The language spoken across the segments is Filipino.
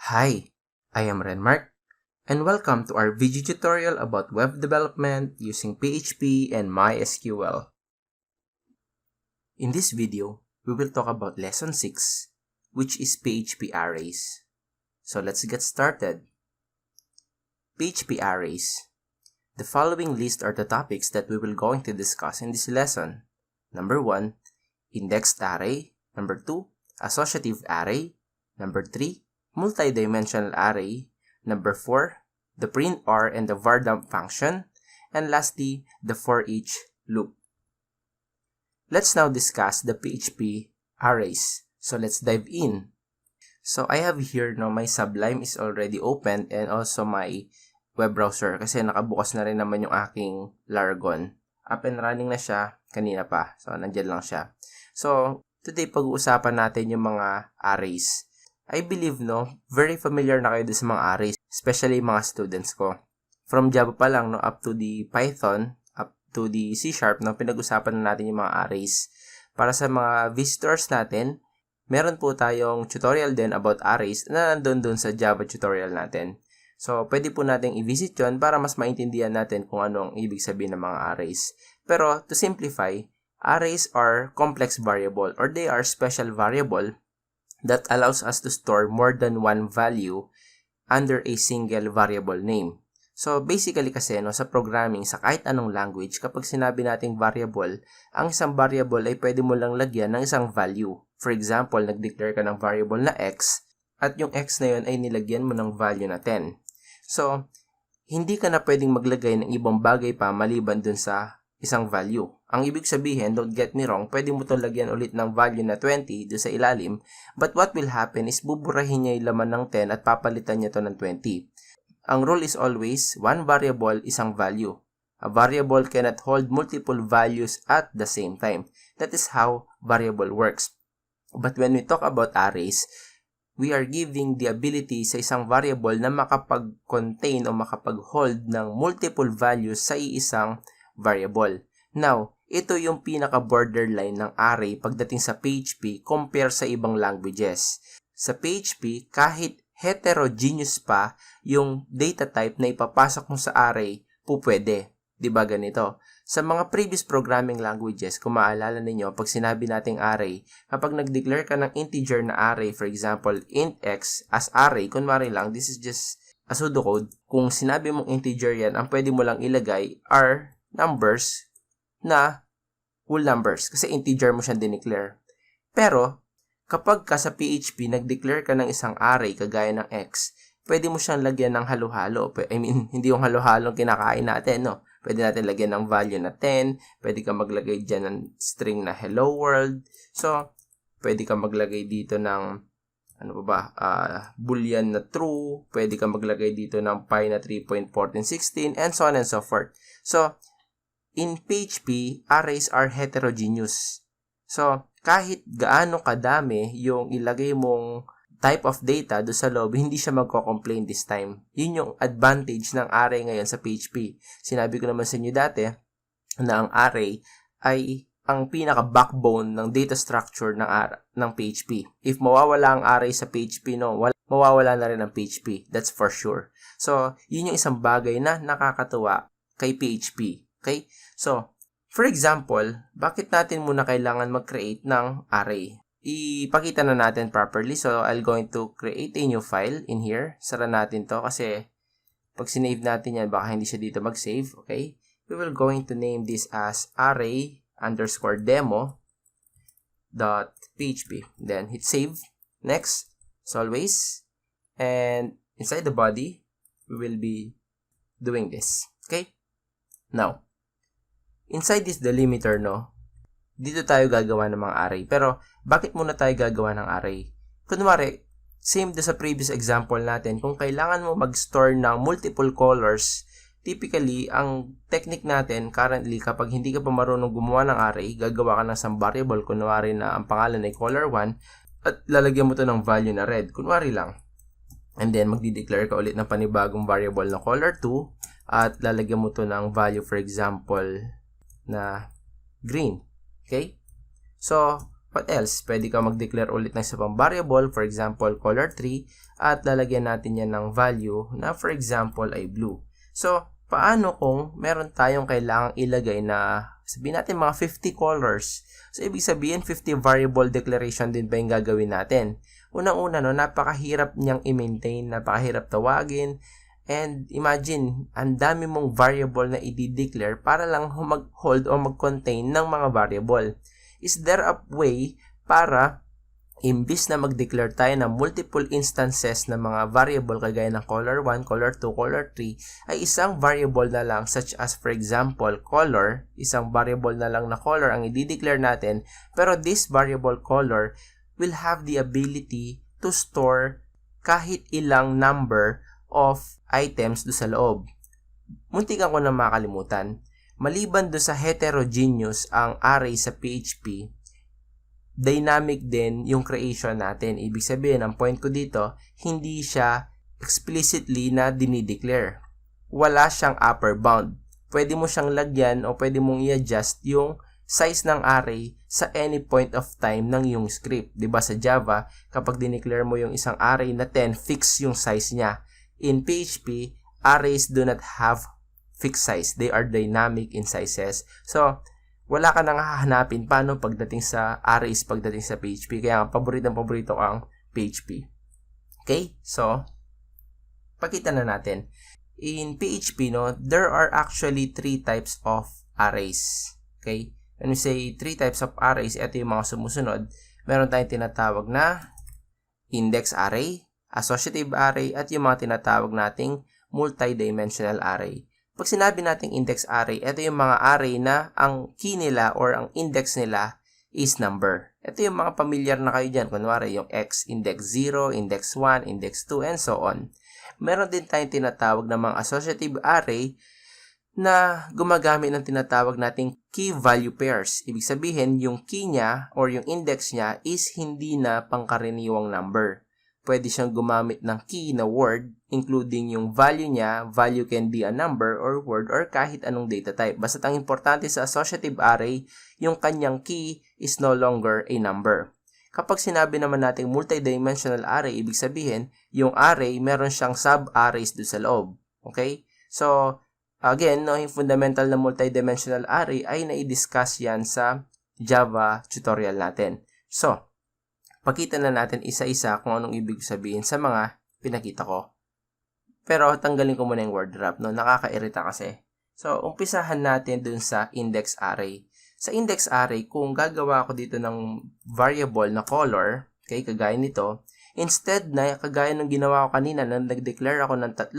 Hi, I am Renmark, and welcome to our video tutorial about web development using PHP and MySQL. In this video, we will talk about Lesson 6, which is PHP Arrays. So let's get started. PHP Arrays. The following list are the topics that we will going to discuss in this lesson. Number 1, Indexed Array. Number 2, Associative Array. Number 3, Multidimensional Array. Number 4, the print r and the var_dump function. And lastly, the foreach loop. Let's now discuss the PHP arrays. So let's dive in. So I have here my Sublime is already open and also my web browser kasi nakabukas na rin naman yung aking Laragon. Up and running na siya kanina pa. So nandyan lang siya. So today pag-uusapan natin yung mga arrays. I believe very familiar na kayo sa mga arrays, especially mga students ko. From Java pa lang up to the Python, up to the C#, pinag-usapan na natin yung mga arrays. Para sa mga visitors natin, meron po tayong tutorial din about arrays na nandun sa Java tutorial natin. So, pwede po nating i-visit yun para mas maintindihan natin kung ano ang ibig sabihin ng mga arrays. Pero, to simplify, arrays are complex variable or they are special variable that allows us to store more than one value under a single variable name. So, basically kasi sa programming, sa kahit anong language, kapag sinabi nating variable, ang isang variable ay pwede mo lang lagyan ng isang value. For example, nag-declare ka ng variable na x, at yung x na yun ay nilagyan mo ng value na 10. So, hindi ka na pwedeng maglagay ng ibang bagay pa maliban dun sa isang value. Ang ibig sabihin, don't get me wrong, pwede mo itong lagyan ulit ng value na 20 doon sa ilalim, but what will happen is buburahin niya yung laman ng 10 at papalitan niya ito ng 20. Ang rule is always, one variable, isang value. A variable cannot hold multiple values at the same time. That is how variable works. But when we talk about arrays, we are giving the ability sa isang variable na makapag-contain o makapag-hold ng multiple values sa iisang variable. Now, ito yung pinaka-borderline ng array pagdating sa PHP compare sa ibang languages. Sa PHP, kahit heterogeneous pa yung data type na ipapasok mo sa array, pwede. Diba ganito? Sa mga previous programming languages, kung maalala ninyo, pag sinabi nating array, kapag nag-declare ka ng integer na array, for example, int x as array, kunwari lang, this is just a pseudocode, kung sinabi mong integer yan, ang pwede mo lang ilagay are numbers na whole numbers kasi integer mo siyang dineclare. Pero, kapag ka sa PHP, nag-declare ka ng isang array kagaya ng x, pwede mo siyang lagyan ng halo-halo. I mean, hindi yung halo-halong kinakain natin, Pwede natin lagyan ng value na 10, pwede ka maglagay dyan ng string na hello world. So, pwede ka maglagay dito ng boolean na true, pwede ka maglagay dito ng pi na 3.1416, and so on and so forth. So, in PHP, arrays are heterogeneous. So, kahit gaano kadami yung ilagay mong type of data do sa loob, hindi siya magko-complain this time. Yun yung advantage ng array ngayon sa PHP. Sinabi ko naman sa inyo dati na ang array ay ang pinaka-backbone ng data structure ng PHP. If mawawala ang array sa PHP, mawawala na rin ang PHP. That's for sure. So, yun yung isang bagay na nakakatuwa kay PHP. Okay? So, for example, bakit natin muna kailangan mag-create ng array? Ipakita na natin properly. So, I'll going to create a new file in here. Sara natin to kasi pag sinave natin yan, baka hindi siya dito mag-save. Okay? We will going to name this as array_demo.php. Then, hit save. Next, as always. And inside the body, we will be doing this. Okay? Now, inside this delimiter, dito tayo gagawa ng mga array. Pero, bakit muna tayo gagawa ng array? Kunwari, same do sa previous example natin, kung kailangan mo mag-store ng multiple colors, typically, ang technique natin currently, kapag hindi ka pa marunong gumawa ng array, gagawa ka ng some variable, kunwari na ang pangalan ay color1, at lalagyan mo to ng value na red, kunwari lang. And then, magdi-declare ka ulit ng panibagong variable na color2, at lalagyan mo to ng value, for example, na green. Okay? So, What else? Pwede ka mag-declare ulit ng isa pang variable, for example, color3, at lalagyan natin yan ng value na for example ay blue. So, paano kung meron tayong kailangang ilagay na sabihin natin mga 50 colors? So, ibig sabihin 50 variable declaration din ba yung gagawin natin? Unang-una, no, napakahirap niyang i-maintain, napakahirap tawagin, and imagine, ang dami mong variable na i-declare para lang mag-hold o mag-contain ng mga variable. Is there a way para imbis na mag-declare tayo ng multiple instances ng mga variable kagaya ng color 1, color 2, color 3 ay isang variable na lang such as for example color, isang variable na lang na color ang i-declare natin, pero this variable color will have the ability to store kahit ilang number of items do sa loob. Muntik ako na makalimutan. Maliban do sa heterogeneous ang array sa PHP, dynamic din yung creation natin. Ibig sabihin, ang point ko dito, hindi siya explicitly na dinideclare. Wala siyang upper bound. Pwede mo siyang lagyan o pwede mong i-adjust yung size ng array sa any point of time ng yung script. Diba sa Java, kapag dineclare mo yung isang array na 10, fix yung size niya. In PHP, arrays do not have fixed size. They are dynamic in sizes. So, wala ka nang hahanapin paano pagdating sa arrays, pagdating sa PHP. Kaya paborito ko ang PHP. Okay? So, pakita na natin. In PHP, no, there are actually 3 types of arrays. Okay? When we say 3 types of arrays, ito yung mga sumusunod. Meron tayong tinatawag na index array, associative array, at yung mga tinatawag nating multidimensional array. Pag sinabi nating index array, ito yung mga array na ang key nila or ang index nila is number. Ito yung mga familiar na kayo dyan. Kunwari yung x, index 0, index 1, index 2, and so on. Meron din tayong tinatawag na mga associative array na gumagamit ng tinatawag nating key value pairs. Ibig sabihin, yung key niya or yung index niya is hindi na pangkaraniwang number. Pwede siyang gumamit ng key na word, including yung value niya. Value can be a number or word or kahit anong data type. Basta ang importante sa associative array, yung kanyang key is no longer a number. Kapag sinabi naman natin multidimensional array, ibig sabihin, yung array, meron siyang sub-arrays doon sa loob. Okay? So, again, no, yung fundamental na multidimensional array ay na-discuss yan sa Java tutorial natin. So, pakita na natin isa-isa kung anong ibig sabihin sa mga pinakita ko. Pero tanggalin ko muna yung word wrap, no? Nakakairita kasi. So, umpisahan natin dun sa index array. Sa index array, kung gagawa ako dito ng variable na color, okay, kagaya nito, instead na kagaya ng ginawa ko kanina na nag-declare ako ng 3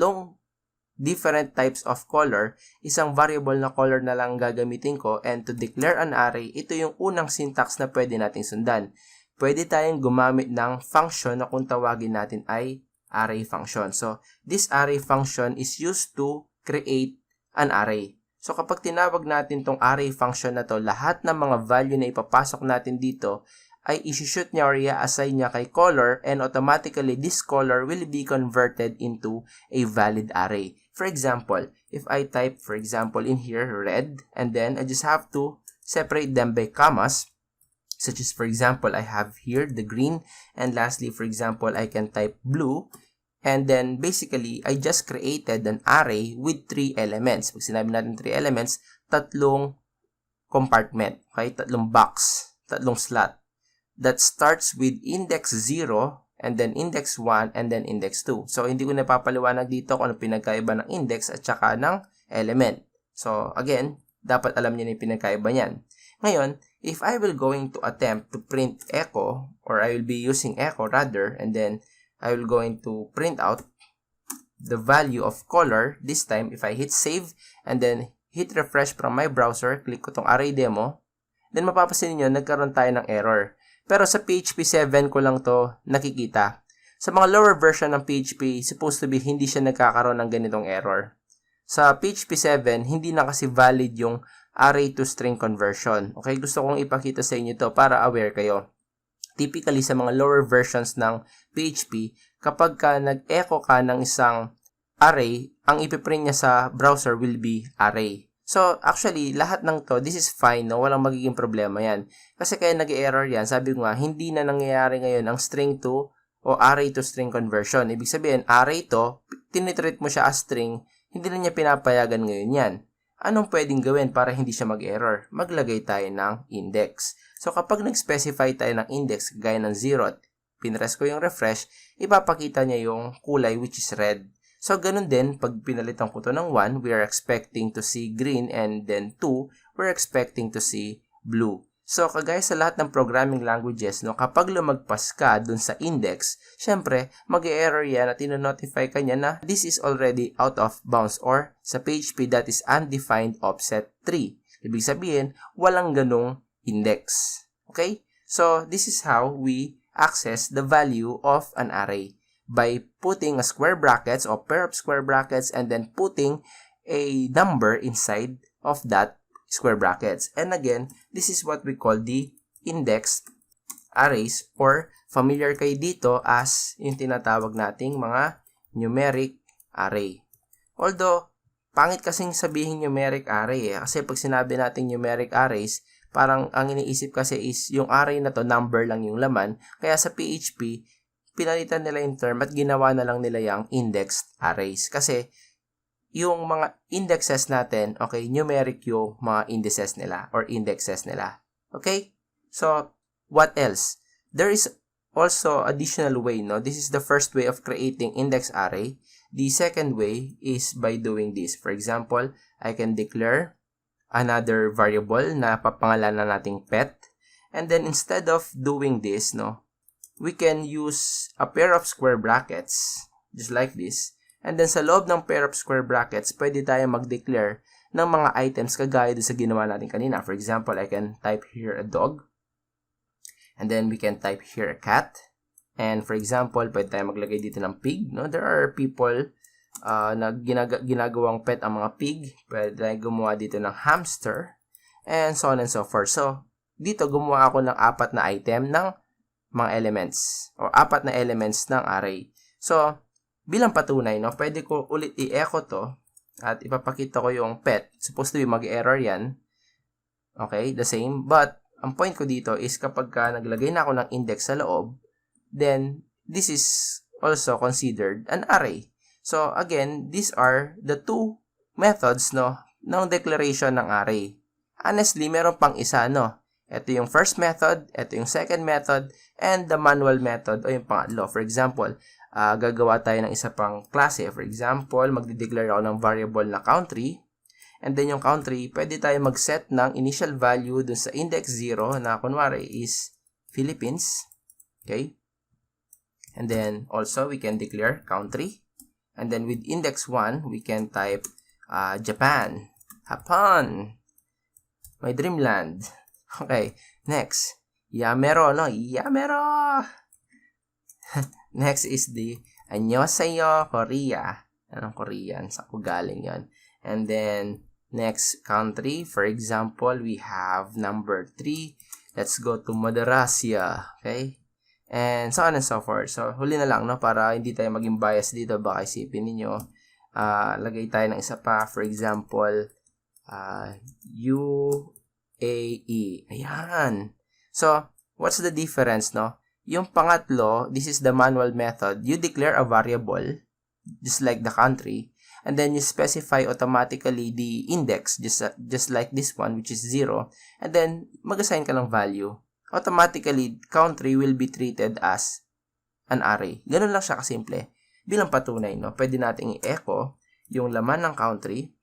different types of color, isang variable na color na lang gagamitin ko, and to declare an array, ito yung unang syntax na pwede nating sundan. Pwede tayong gumamit ng function na kung tawagin natin ay array function. So, this array function is used to create an array. So, kapag tinawag natin tong array function na to, lahat ng mga value na ipapasok natin dito ay isi-shoot niya or i-assign niya kay color, and automatically this color will be converted into a valid array. For example, if I type, for example, in here, red, and then I just have to separate them by commas, such as, for example, I have here the green, and lastly, for example, I can type blue, and then basically, I just created an array with 3 elements. Pag sinabi natin 3 elements, 3 compartment, okay? 3 box, 3 slot. That starts with index 0, and then index 1, and then index 2. So, hindi ko napapaliwanag dito kung ano pinagkaiba ng index at saka ng element. So, again, dapat alam niyo na yung pinagkaiba niyan. Ngayon, if I will going to attempt to print echo, or I will be using echo rather, and then I will going to print out the value of color, this time, if I hit save, and then hit refresh from my browser, click ko tong array demo, then mapapasin niyo nagkaroon tayo ng error. Pero sa PHP 7 ko lang to nakikita. Sa mga lower version ng PHP, supposed to be hindi siya nagkakaroon ng ganitong error. Sa PHP 7, hindi na kasi valid yung array to string conversion. Okay, gusto kong ipakita sa inyo to para aware kayo. Typically sa mga lower versions ng PHP, kapag ka nag-echo ka ng isang array, ang ipiprint niya sa browser will be array. So, actually, lahat ng to, this is fine, no? Walang magiging problema yan. Kasi kaya nag-error yan, sabi ko nga, hindi na nangyayari ngayon ang string to o array to string conversion. Ibig sabihin, array to, tinitreat mo siya as string, hindi na niya pinapayagan ngayon yan. Anong pwedeng gawin para hindi siya mag-error? Maglagay tayo ng index. So, kapag nag-specify tayo ng index, gaya ng 0 at pinress ko yung refresh, ipapakita niya yung kulay which is red. So, ganun din, pag pinalitan ko to ng 1, we are expecting to see green, and then 2, we're expecting to see blue. So, kagaya sa lahat ng programming languages, no, kapag lumagpas ka dun sa index, syempre, mag-error yan at ino-notify ka niya na this is already out of bounds, or sa PHP, that is undefined offset 3. Ibig sabihin, walang ganung index. Okay? So, this is how we access the value of an array, by putting a square brackets or pair of square brackets and then putting a number inside of that square brackets. And again, this is what we call the indexed arrays, or familiar kayo dito as yung tinatawag nating mga numeric array. Although, pangit kasing sabihin numeric array kasi pag sinabi natin numeric arrays, parang ang iniisip kasi is yung array na to, number lang yung laman. Kaya sa PHP, pinalitan nila yung term at ginawa na lang nila yung indexed arrays. Kasi, yung mga indexes natin, okay, numeric yung mga indices nila or indexes nila. Okay? So, what else? There is also additional way, no? This is the first way of creating index array. The second way is by doing this. For example, I can declare another variable na papangalanan nating pet. And then, instead of doing this, no, we can use a pair of square brackets, just like this. And then sa loob ng pair of square brackets, pwede tayo mag-declare ng mga items kagaya doon sa ginawa natin kanina. For example, I can type here a dog. And then we can type here a cat. And for example, pwede tayo maglagay dito ng pig. No? There are people na ginagawang pet ang mga pig. Pwede tayo gumawa dito ng hamster. And so on and so forth. So, dito gumawa ako ng 4 na item ng mga elements o 4 na elements ng array. So, bilang patunay, no, pwede ko ulit i-echo to at ipapakita ko yung pet. Supposed to be mag-error yan. Okay, the same. But, ang point ko dito is kapag naglagay na ako ng index sa loob, then, this is also considered an array. So, again, these are the two methods, no, ng declaration ng array. Honestly, meron pang isa, no. Ito yung first method, ito yung second method, and the manual method o yung pangatlo. For example, gagawa tayo ng isa pang klase. For example, magde-declare ako ng variable na country. And then yung country, pwede tayo mag-set ng initial value dun sa index 0 na kunwari is Philippines. Okay? And then also, we can declare country. And then with index 1, we can type Japan, Japan, my dreamland. Okay, next. Yamero, no? Yamero! Next is the Annyeonghaseyo, Korea. Anong Korean? Sa ko galing yon. And then, next country. For example, we have number 3. Let's go to Malaysia. Okay? And so on and so forth. So, huli na lang, no? Para hindi tayo maging bias dito. Baka isipin ninyo. Lagay tayo ng isa pa. For example, UAE. Ayan. So, what's the difference, no? Yung pangatlo, this is the manual method. You declare a variable, just like the country, and then you specify automatically the index, just like this one, which is 0, and then mag-assign ka ng value. Automatically, country will be treated as an array. Ganun lang siya kasimple. Bilang patunay, no? Pwede nating i-echo yung laman ng country,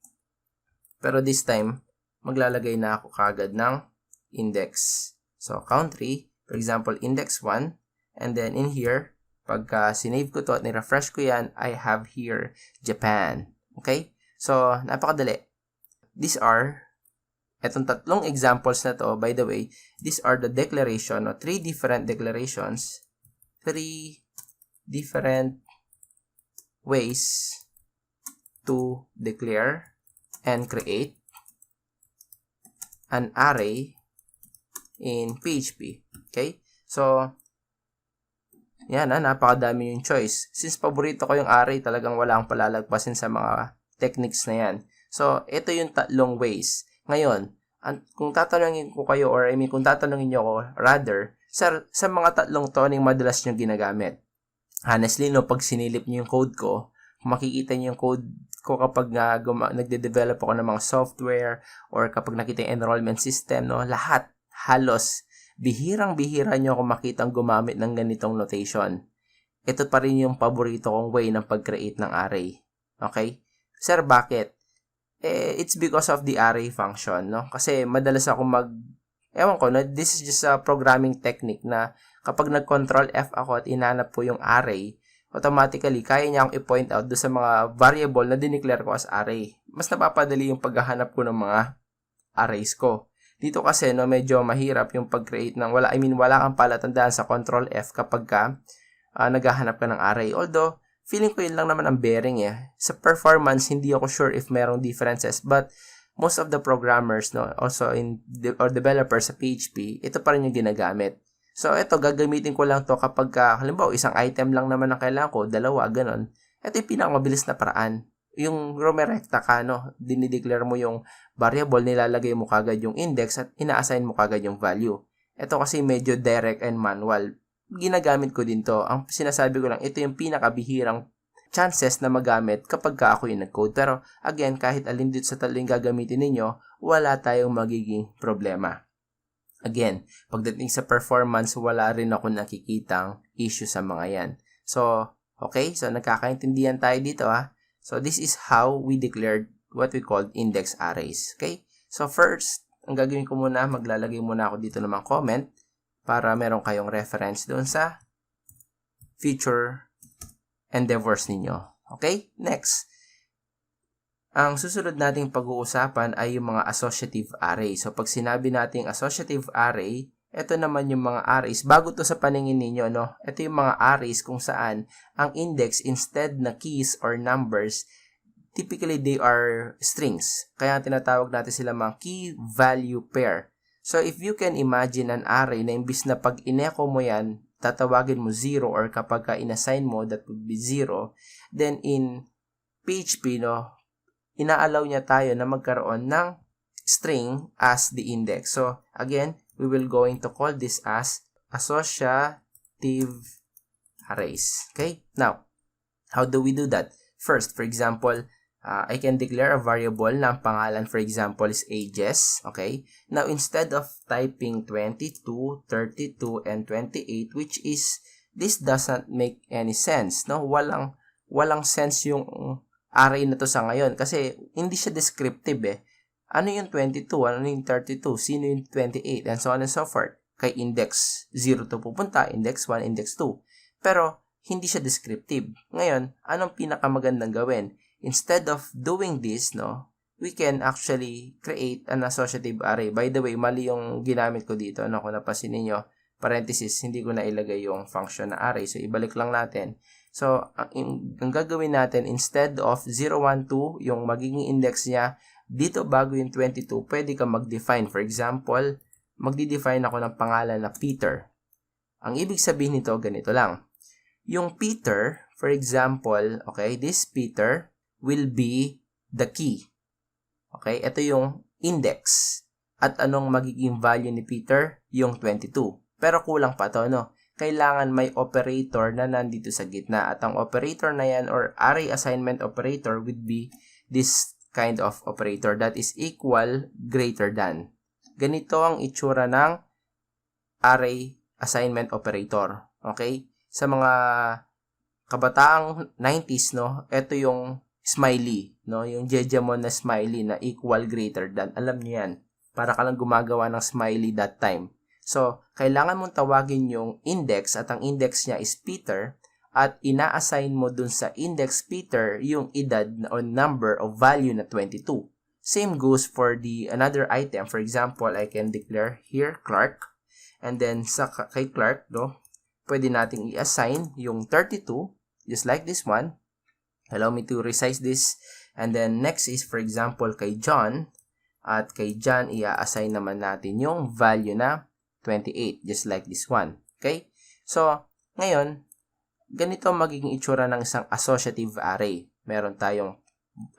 pero this time, maglalagay na ako kagad ng index. So, country, for example, index 1, and then in here, pagka sinave ko to at ni-refresh ko yan, I have here Japan. Okay? So, napakadali. These are, etong tatlong examples na to, by the way, these are the declaration, o 3 different declarations, 3 different ways to declare and create an array in PHP. Okay? So, yan napakadami yung choice. Since paborito ko yung array, talagang wala akong palalagpasin sa mga techniques na yan. So, ito yung tatlong ways. Ngayon, kung tatanungin ko kayo, or kung tatanungin nyo ako, rather, sa mga tatlong to, anong madalas nyo ginagamit? Honestly, pag sinilip nyo yung code ko, makikita nyo yung code ko kapag nagde-develop ako ng mga software, or kapag nakita yung enrollment system, lahat, halos, bihirang-bihira nyo ako makitang gumamit ng ganitong notation. Ito pa rin yung paborito kong way ng pag-create ng array. Okay? Sir, bakit? It's because of the array function, Kasi madalas ako this is just a programming technique na kapag nag-control F ako at inanap po yung array, automatically, kaya niya akong i-point out doon sa mga variable na dineclare ko as array. Mas napapadali yung paghahanap ko ng mga arrays ko. Dito kasi, medyo mahirap yung pag-create ng wala kang palatandaan sa control F kapag naghahanap ka ng array. Although, feeling ko yun lang naman ang bearing Sa performance, hindi ako sure if merong differences. But, most of the programmers, also or developers sa PHP, ito pa rin yung ginagamit. So, ito, gagamitin ko lang to kapag, halimbawa, isang item lang naman ang kailangan ko, dalawa, ganon. Ito yung pinakamabilis na paraan. Yung rumerekta ka, dinideclare mo yung variable, nilalagay mo kagad yung index at ina-assign mo kagad yung value. Ito kasi medyo direct and manual. Ginagamit ko din to. Ang sinasabi ko lang, ito yung pinakabihirang chances na magamit kapag ako yung nag-code. Pero, again, kahit alin dito sa tatlong gagamitin ninyo, wala tayong magiging problema. Again, pagdating sa performance, wala rin ako nakikitang issue sa mga yan. So, okay? So, nagkakaintindihan tayo dito, So, this is how we declared what we called index arrays. Okay? So, first, ang gagawin ko muna, maglalagay muna ako dito ng mga comment para meron kayong reference doon sa future endeavors ninyo. Okay? Next. Ang susunod nating pag-uusapan ay yung mga associative array. So, pag sinabi nating associative array, ito naman yung mga arrays. Bago to sa paningin ninyo, Ito yung mga arrays kung saan ang index instead na keys or numbers, typically they are strings. Kaya tinatawag natin sila mga key-value pair. So, if you can imagine an array na imbis na pag in-echo mo yan, tatawagin mo 0 or kapag in-assign mo, that would be 0, then in PHP, ina-allow niya tayo na magkaroon ng string as the index. So, again, we will going to call this as associative arrays. Okay? Now, how do we do that? First, for example, I can declare a variable na ang pangalan, for example, is ages. Okay? Now, instead of typing 22, 32, and 28, which is, this doesn't make any sense. Walang sense yung array na to sa ngayon kasi hindi siya descriptive Ano yung 22? Ano yung 32? Sino yung 28? And so on and so forth. Kay index 0 to pupunta, index 1, index 2. Pero, hindi siya descriptive. Ngayon, anong pinakamagandang gawin? Instead of doing this, we can actually create an associative array. By the way, mali yung ginamit ko dito. Kung napansin ninyo, parenthesis, hindi ko na ilagay yung function na array. So, ibalik lang natin. So, ang gagawin natin, instead of 0, 1, 2, yung magiging index niya, dito bago yung 22, pwede ka mag-define. For example, magdi-define ako ng pangalan na Peter. Ang ibig sabihin nito, ganito lang. Yung Peter, for example, okay, this Peter will be the key. Okay, ito yung index. At anong magiging value ni Peter? Yung 22. Pero kulang pa to, Kailangan may operator na nandito sa gitna. At ang operator na yan, or array assignment operator, would be this kind of operator that is equal, greater than. Ganito ang itsura ng array assignment operator. Okay? Sa mga kabataang 90s, ito yung smiley, yung jejemon na smiley na equal, greater than. Alam niyo yan. Para ka lang gumagawa ng smiley that time. So, kailangan mong tawagin yung index at ang index niya is Peter at ina-assign mo dun sa index Peter yung edad o number of value na 22. Same goes for the another item. For example, I can declare here Clark and then sa kay Clark, pwede nating i-assign yung 32 just like this one. Allow me to resize this. And then next is for example kay John at kay John i-assign naman natin yung value na 28, just like this one. Okay? So, ngayon, ganito magiging itsura ng isang associative array. Meron tayong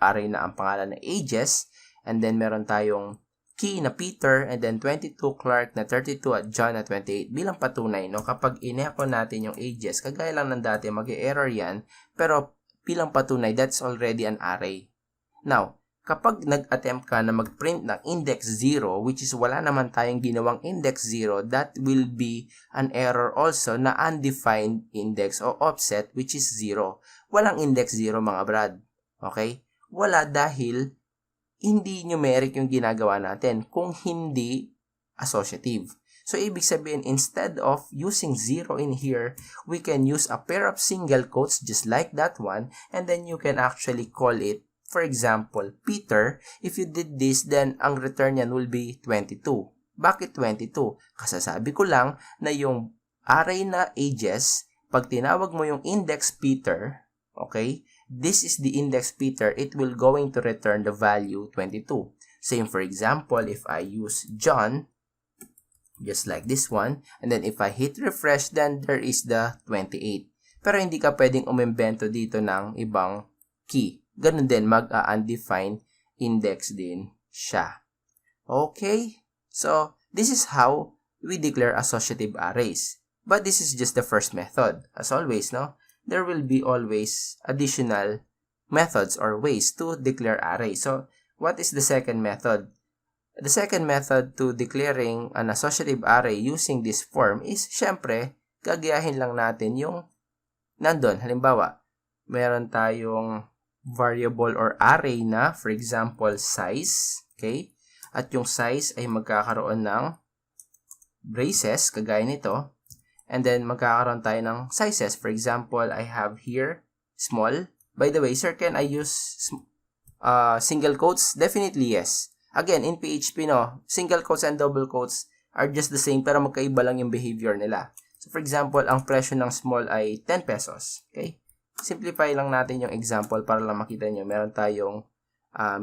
array na ang pangalan na ages, and then meron tayong key na Peter, and then 22, Clark na 32, at John na 28 bilang patunay, no? Kapag in-echo natin yung ages, kagaya lang ng dati, mag-error yan, pero bilang patunay, that's already an array. Now, kapag nag-attempt ka na mag-print ng index 0, which is wala naman tayong ginawang index 0, that will be an error also na undefined index o offset, which is 0. Walang index 0, mga brad. Okay? Wala dahil hindi numeric yung ginagawa natin kung hindi associative. So, ibig sabihin, instead of using 0 in here, we can use a pair of single quotes just like that one, and then you can actually call it, for example, Peter. If you did this, then ang return niyan will be 22. Bakit 22? Kasasabi ko lang na yung array na ages, pag tinawag mo yung index Peter, okay, this is the index Peter, it will going to return the value 22. Same for example, if I use John, just like this one, and then if I hit refresh, then there is the 28. Pero hindi ka pwedeng umimbento dito ng ibang key. Ganun din, mag-undefined index din siya. Okay? So, this is how we declare associative arrays. But this is just the first method. As always, no? There will be always additional methods or ways to declare array. So, what is the second method? The second method to declaring an associative array using this form is, syempre, gagayahin lang natin yung nandun. Halimbawa, meron tayong variable or array na, for example, size. Okay? At yung size ay magkakaroon ng braces, kagaya nito. And then, magkakaroon tayo ng sizes. For example, I have here small. By the way, sir, can I use single quotes? Definitely, yes. Again, in PHP, no, single quotes and double quotes are just the same, pero magkaiba lang yung behavior nila. So, for example, ang presyo ng small ay 10 pesos. Okay? Simplify lang natin yung example para lang makita nyo. Meron tayong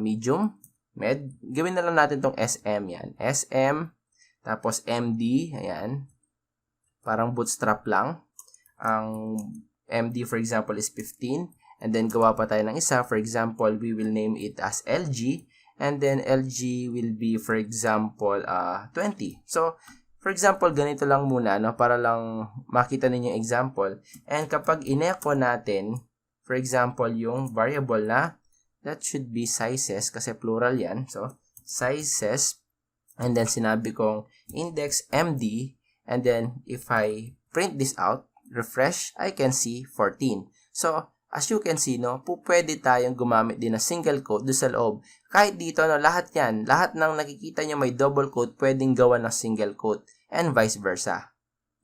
medium, med. Gawin na lang natin tong SM, yan. SM, tapos MD, ayan. Parang bootstrap lang. Ang MD, for example, is 15. And then, gawa pa tayo ng isa. For example, we will name it as LG. And then, LG will be, for example, 20. So, for example, ganito lang muna, no? Para lang makita ninyo yung example. And kapag in-echo natin, for example, yung variable na, that should be sizes, kasi plural yan. So, sizes. And then, sinabi kong index MD. And then, if I print this out, refresh, I can see 14. So, as you can see, no, pwede tayong gumamit din ng single quote doon sa loob. Kahit dito, no, lahat yan, lahat ng nakikita nyo may double quote, pwedeng gawa ng single quote. And vice versa.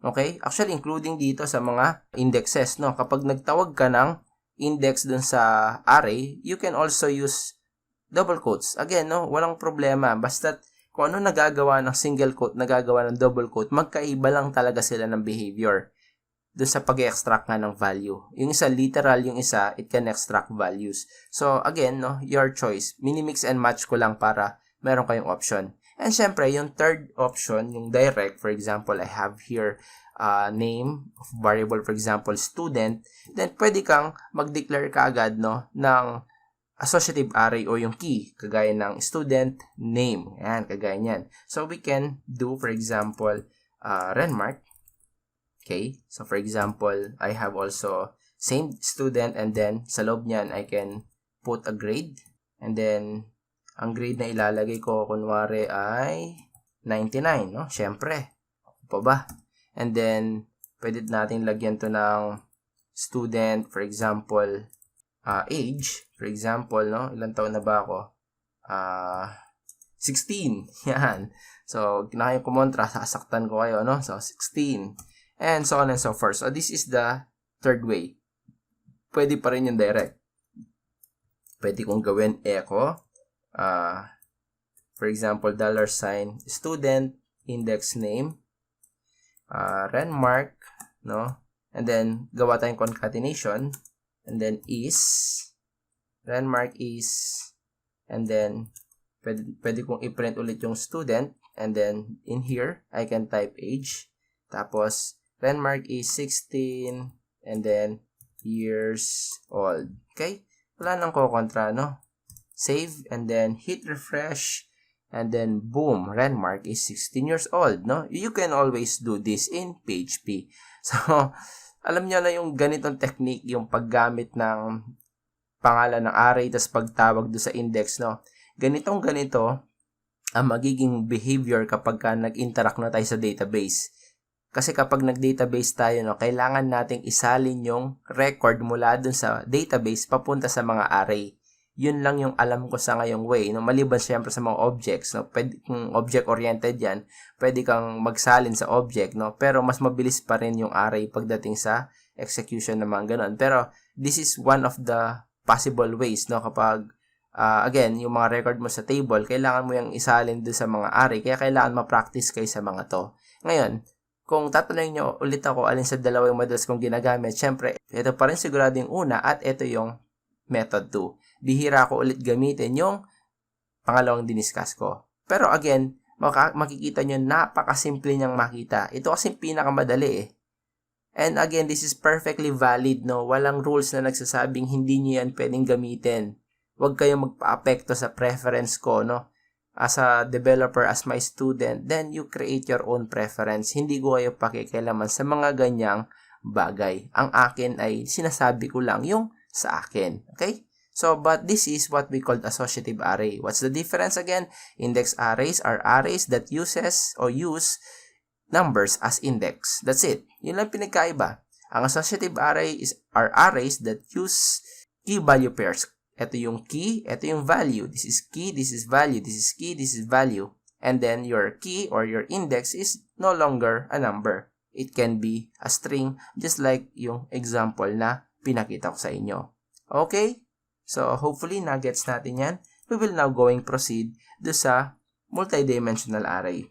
Okay? Actually, including dito sa mga indexes, no, kapag nagtawag ka ng index dun sa array, you can also use double quotes. Again, no, walang problema. Basta kung ano nagagawa ng single quote, nagagawa ng double quote, magkaiba lang talaga sila ng behavior doon sa pag-extract nga ng value. Yung isa literal, yung isa it can extract values. So again, no, your choice. Minimix and match ko lang para meron kayong option. And syempre, yung third option, yung direct, for example, I have here name of variable, for example, student, then pwede kang mag-declare kaagad, no, ng associative array o yung key, kagaya ng student name. Ayan, kagaya niyan. So, we can do, for example, Renmark. Okay? So, for example, I have also same student, and then sa loob niyan, I can put a grade. And then, ang grade na ilalagay ko, kunwari, ay 99, no? Siyempre. Pa ba? And then, pwede natin lagyan to ng student, for example, age, for example, no? Ilang taon na ba ako? 16. Yan. So, kinakaya kumontra, sasaktan ko kayo, no? So, 16. And so on and so forth. So, this is the third way. Pwede pa rin yung direct. Pwede kong gawin echo. For example, $, student, index name, Renmark, no? And then, gawa tayong concatenation. And then is, Renmark is, and then, pwede kong i-print ulit yung student. And then, in here, I can type age. Tapos, Renmark is 16, and then, years old. Okay? wala nang kokontra, no? Save, and then hit refresh, and then boom, Renmark is 16 years old, no? You can always do this in PHP. So, alam nyo na yung ganitong technique, yung paggamit ng pangalan ng array, tas pagtawag do sa index, no? Ganito ang magiging behavior kapag nag-interact na tayo sa database. Kasi kapag nag-database tayo, no, kailangan nating isalin yung record mula dun sa database papunta sa mga array. Yun lang yung alam ko sa ngayong way, no? Maliban syempre sa mga objects, no? Pwede, kung object-oriented yan, pwede kang magsalin sa object, no? Pero mas mabilis pa rin yung array pagdating sa execution naman, ganun. Pero this is one of the possible ways, no? Kapag, again, yung mga record mo sa table, kailangan mo yung isalin doon sa mga array, kaya kailangan ma-practice kayo sa mga to. Ngayon, kung tatanungin nyo ulit ako alin sa dalawa yung models kong ginagamit, syempre, ito pa rin sigurado yung una at ito yung method 2. Bihira ko ulit gamitin yung pangalawang diniscuss ko. Pero again, makikita nyo napakasimple niyang makita. Ito kasi pinakamadali eh. And again, this is perfectly valid, no? Walang rules na nagsasabing hindi nyo yan pwedeng gamitin. Huwag kayong magpa-apekto sa preference ko, no? As a developer, as my student, then you create your own preference. Hindi ko kayo pakikialaman sa mga ganyang bagay. Ang akin ay sinasabi ko lang yung sa akin. Okay? So, but this is what we call associative array. What's the difference again? Index arrays are arrays that use numbers as index. That's it. Yun lang pinagkaiba. Ang associative are arrays that use key value pairs. Ito yung key, ito yung value. This is key, this is value, this is key, this is value. And then your key or your index is no longer a number. It can be a string, just like yung example na pinakita ko sa inyo. Okay? So, hopefully, na-gets natin yan. We will now proceed do sa multidimensional array.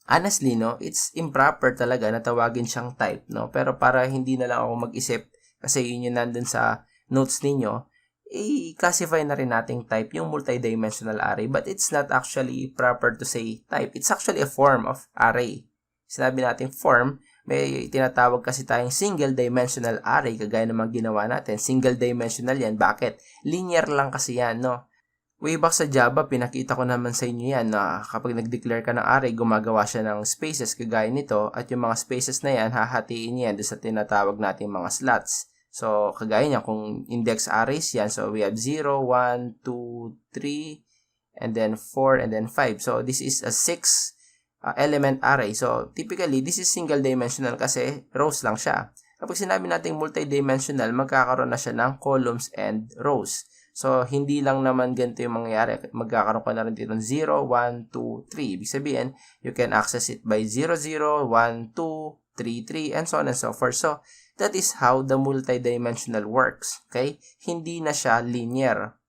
Honestly, no, it's improper talaga na tawagin siyang type, no? Pero para hindi na lang ako mag-isip, kasi yun yung nandun sa notes ninyo, i-classify na rin nating type yung multidimensional array. But it's not actually proper to say type. It's actually a form of array. Sinabi natin form, may tinatawag kasi tayong single dimensional array kagaya naman ginawa natin. Single dimensional yan. Bakit? Linear lang kasi yan, no? Way back sa Java, pinakita ko naman sa inyo yan na kapag nag-declare ka ng array, gumagawa siya ng spaces kagaya nito at yung mga spaces na yan, hahatiin yan sa tinatawag nating mga slots. So, kagaya niya, kung index arrays yan, so we have 0, 1, 2, 3, and then 4, and then 5. So, this is a 6 element array. So, typically, this is single dimensional kasi rows lang siya. Kapag sinabi natin multidimensional, magkakaroon na siya ng columns and rows. So, hindi lang naman ganito yung mangyayari. Magkakaroon ka na rin dito ng 0, 1, 2, 3. Ibig sabihin, you can access it by 0, 0, 1, 2, 3, 3, and so on and so forth. So, that is how the multidimensional works. Okay? Hindi na siya linear.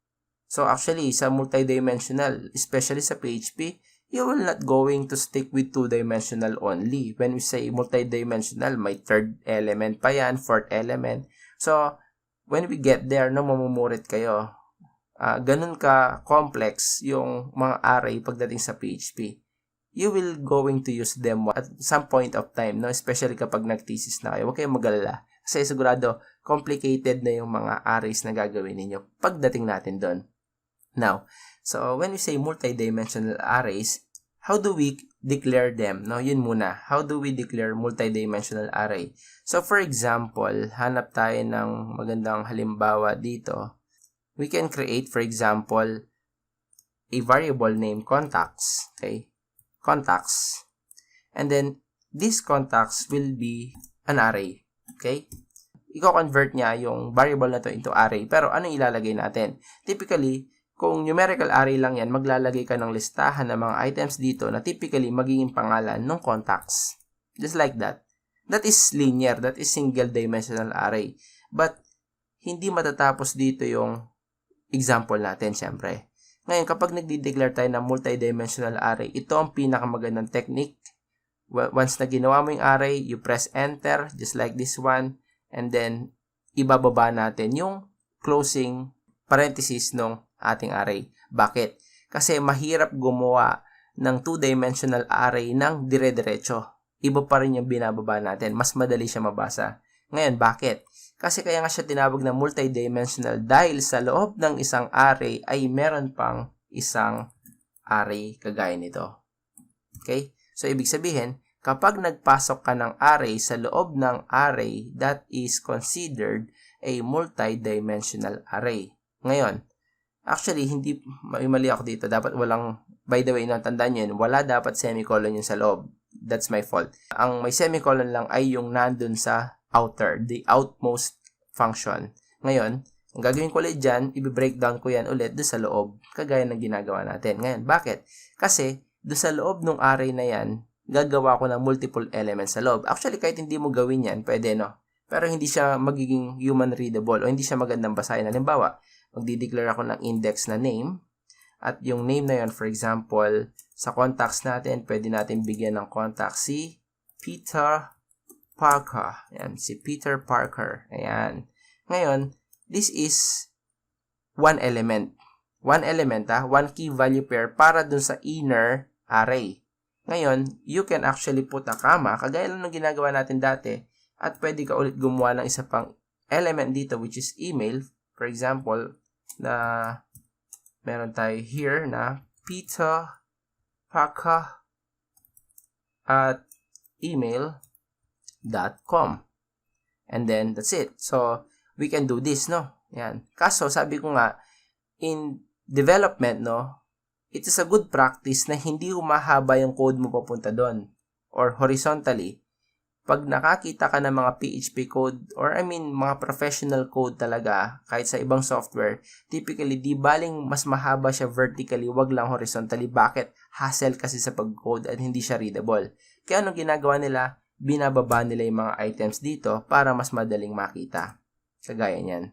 So, actually, sa multidimensional, especially sa PHP, you will not going to stick with two-dimensional only. When we say multidimensional, may third element pa yan, fourth element. So, when we get there, no, mamumurit kayo. Ganun ka complex yung mga array pagdating sa PHP. You will going to use them at some point of time, no? Especially kapag nag-thesis na kayo. Huwag kayong mag-alala. Kasi sigurado, complicated na yung mga arrays na gagawin ninyo pagdating natin doon. Now, so when we say multidimensional arrays, how do we declare them? No, yun muna. How do we declare multidimensional array? So for example, hanap tayo ng magandang halimbawa dito. We can create, for example, a variable named contacts. Okay? Contacts. And then this contacts will be an array. Okay? I-convert niya yung variable na to into array. Pero ano ilalagay natin? Typically, kung numerical array lang yan, maglalagay ka ng listahan ng mga items dito na typically magiging pangalan ng contacts. Just like that. That is linear. That is single-dimensional array. But, hindi matatapos dito yung example natin, syempre. Ngayon, kapag nagdi-declare tayo ng multidimensional array, ito ang pinakamagandang technique. Once na ginawa mo yung array, you press enter, just like this one, and then, ibababa natin yung closing parenthesis ng ating array. Bakit? Kasi mahirap gumawa ng two-dimensional array ng dire-diretso. Iba pa rin yung binababa natin. Mas madali siya mabasa. Ngayon, bakit? Kasi kaya nga siya tinawag na multidimensional dahil sa loob ng isang array ay meron pang isang array kagaya nito. Okay? So, ibig sabihin, kapag nagpasok ka ng array sa loob ng array, that is considered a multidimensional array. Ngayon, actually, hindi, mali ako dito. Dapat walang, by the way, tandaan nyo yun, wala dapat semicolon yun sa loob. That's my fault. Ang may semicolon lang ay yung nandun sa outer, the outmost function. Ngayon, ang gagawin ko ulit dyan, i-breakdown ko yan ulit doon sa loob, kagaya ng ginagawa natin. Ngayon, bakit? Kasi, doon sa loob ng array na yan, gagawa ko ng multiple elements sa loob. Actually, kahit hindi mo gawin yan, pwede, no? Pero hindi siya magiging human readable o hindi siya magandang basahin. Halimbawa, magdi-declare ako ng index na name. At yung name na yon, for example, sa contacts natin, pwede natin bigyan ng contact si Peter Parker. Ayan, si Peter Parker. Ayan. Ngayon, this is one element. One element, one key value pair para dun sa inner array. Ngayon, you can actually put a comma, kagaya lang ng ginagawa natin dati, at pwede ka ulit gumawa ng isa pang element dito, which is email. For example, na meron tayo here na Peter Parker at email.com. And then, that's it. So, we can do this, no? Yan. Kaso, sabi ko nga, in development, no, it is a good practice na hindi humahaba yung code mo papunta doon. Or horizontally. Pag nakakita ka ng mga PHP code, or mga professional code talaga, kahit sa ibang software, typically, di baling mas mahaba siya vertically, wag lang horizontally. Bakit? Hassle kasi sa pag-code at hindi siya readable. Kaya anong ginagawa nila? Binababa nila yung mga items dito para mas madaling makita. Kagaya niyan.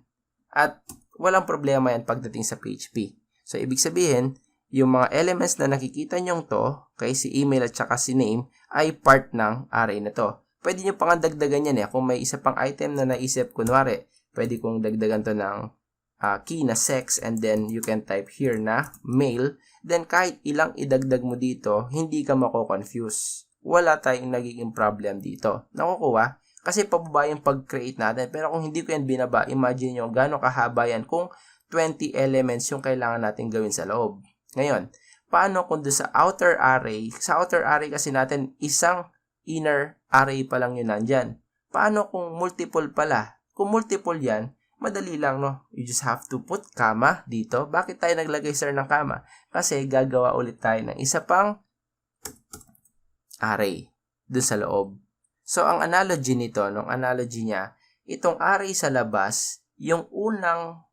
At walang problema yan pagdating sa PHP. So, ibig sabihin, yung mga elements na nakikita nyong to, kay si email at saka si name, ay part ng array na to. Pwede nyo pang dagdagan yan kung may isa pang item na naisip, kunwari, pwede kong dagdagan to ng key na sex and then you can type here na male. Then kahit ilang idagdag mo dito, hindi ka mako-confuse. Wala tayong nagiging problem dito. Nakukuha? Kasi pababa yung pag-create natin. Pero kung hindi ko yan binaba, imagine nyo gano'ng kahaba yan kung 20 elements yung kailangan natin gawin sa loob. Ngayon, paano kung doon sa outer array? Sa outer array kasi natin, isang inner array pa lang yun nandyan. Paano kung multiple pala? Kung multiple yan, madali lang, no? You just have to put comma dito. Bakit tayo naglagay, sir, ng comma? Kasi gagawa ulit tayo ng isa pang array doon sa loob. So, ang analogy nito, nung analogy niya, itong array sa labas, yung unang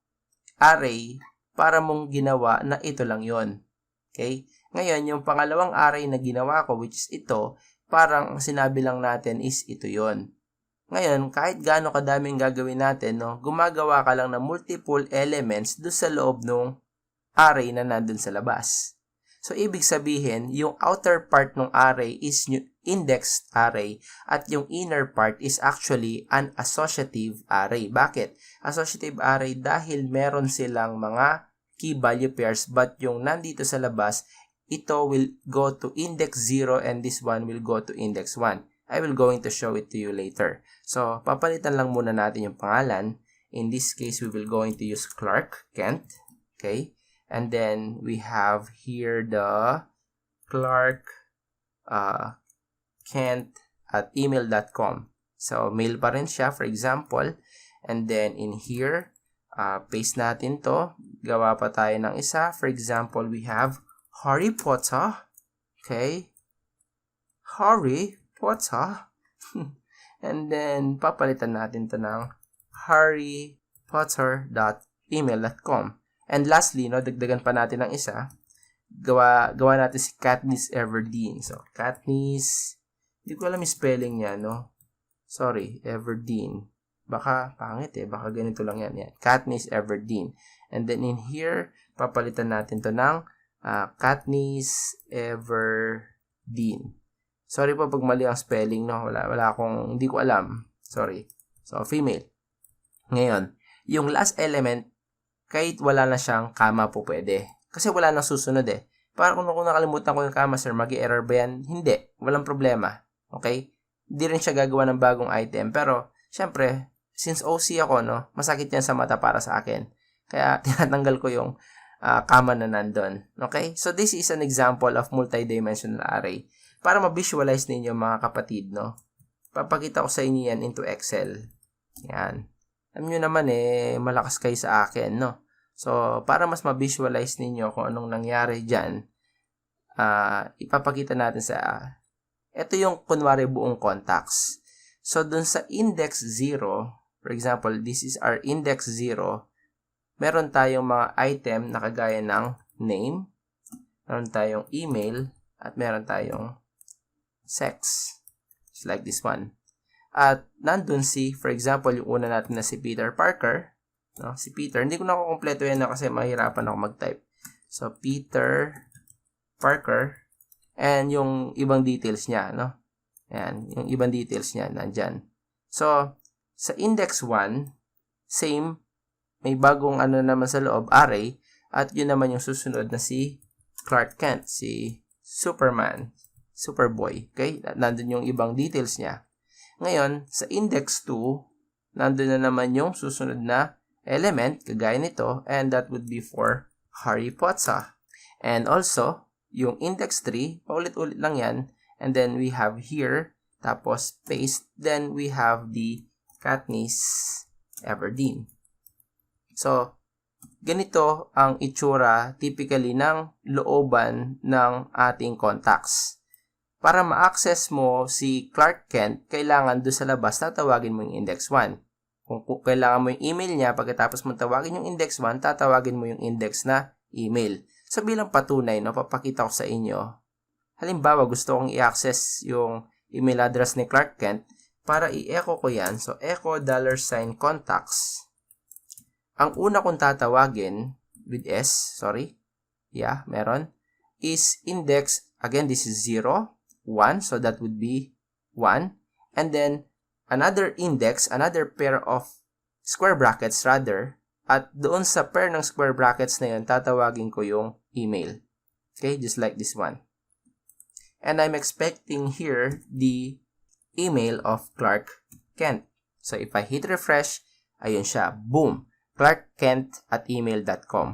array para mong ginawa na ito lang yon. Okay? Ngayon, yung pangalawang array na ginawa ko, which is ito, parang sinabi lang natin is ito yon. Ngayon, kahit gaano kadaming gagawin natin, no, gumagawa ka lang ng multiple elements doon sa loob ng array na nandun sa labas. So, ibig sabihin, yung outer part ng array is indexed array at yung inner part is actually an associative array. Bakit? Associative array dahil meron silang mga key value pairs but yung nandito sa labas, ito will go to index 0 and this one will go to index 1. I will going to show it to you later. So, papalitan lang muna natin yung pangalan. In this case, we will going to use Clark Kent. Okay? And then, we have here the Clark Kent at email.com. So, mail pa rin siya, for example. And then, in here, paste natin to. Gawa pa tayo ng isa. For example, we have Harry Potter. Okay? Harry Potter. And then, papalitan natin to ng harrypotter.email.com. And lastly, no, dagdagan pa natin ng isa. Gawa natin si Katniss Everdeen. So, Katniss, hindi ko alam yung spelling niya, no? Sorry, Everdeen. Baka pangit baka ganito lang yan. Katniss Everdeen. And then in here, papalitan natin to ng Katniss Everdeen. Sorry po pag mali ang spelling, no? Wala akong, hindi ko alam. Sorry. So, female. Ngayon, yung last element, kahit wala na siyang comma po pwede. Kasi wala nang susunod Para kung nakalimutan ko yung comma, sir, mag-i-error ba yan? Hindi. Walang problema. Okay? Hindi rin siya gagawa ng bagong item. Pero, syempre, since OC ako, no, masakit yan sa mata para sa akin. Kaya tinatanggal ko yung comma na nandun. Okay? So, this is an example of multidimensional array. Para ma-visualize ninyo mga kapatid, no, papakita ko sa inyo yan into Excel. Yan. Alam nyo naman malakas kayo sa akin, no? So, para mas ma-visualize ninyo kung anong nangyari dyan, ipapakita natin sa, ito yung kunwari buong contacts. So, dun sa index 0, for example, this is our index 0, meron tayong mga item na kagaya ng name, meron tayong email, at meron tayong sex. Just like this one. At nandun for example, yung una natin na si Peter Parker. No? Si Peter, hindi ko na kukumpleto yan kasi mahirapan ako mag-type. So, Peter Parker. And yung ibang details niya, no? Ayan, yung ibang details niya, nandyan. So, sa index 1, same, may bagong naman sa loob, array. At yun naman yung susunod na si Clark Kent, si Superman, Superboy. Okay? Nandun yung ibang details niya. Ngayon, sa index 2, nandun na naman yung susunod na element, kagaya nito, and that would be for Harry Potter. And also, yung index 3, paulit-ulit lang yan, and then we have here, tapos paste, then we have the Katniss Everdeen. So, ganito ang itsura typically ng looban ng ating contacts. Para ma-access mo si Clark Kent, kailangan doon sa labas tatawagin mo yung index 1. Kung kailangan mo yung email niya, pagkatapos mo tawagin yung index 1, tatawagin mo yung index na email. So bilang patunay, no, papakita ko sa inyo. Halimbawa, gusto kong i-access yung email address ni Clark Kent, para i-echo ko yan. So echo $contacts. Ang una kong tatawagin with S, meron, is index, again, this is 0, 1, so that would be 1. And then, another index, another pair of square brackets rather, at doon sa pair ng square brackets na yun, tatawagin ko yung email. Okay, just like this one. And I'm expecting here the email of Clark Kent. So, if I hit refresh, ayun siya, boom, clarkkent@email.com.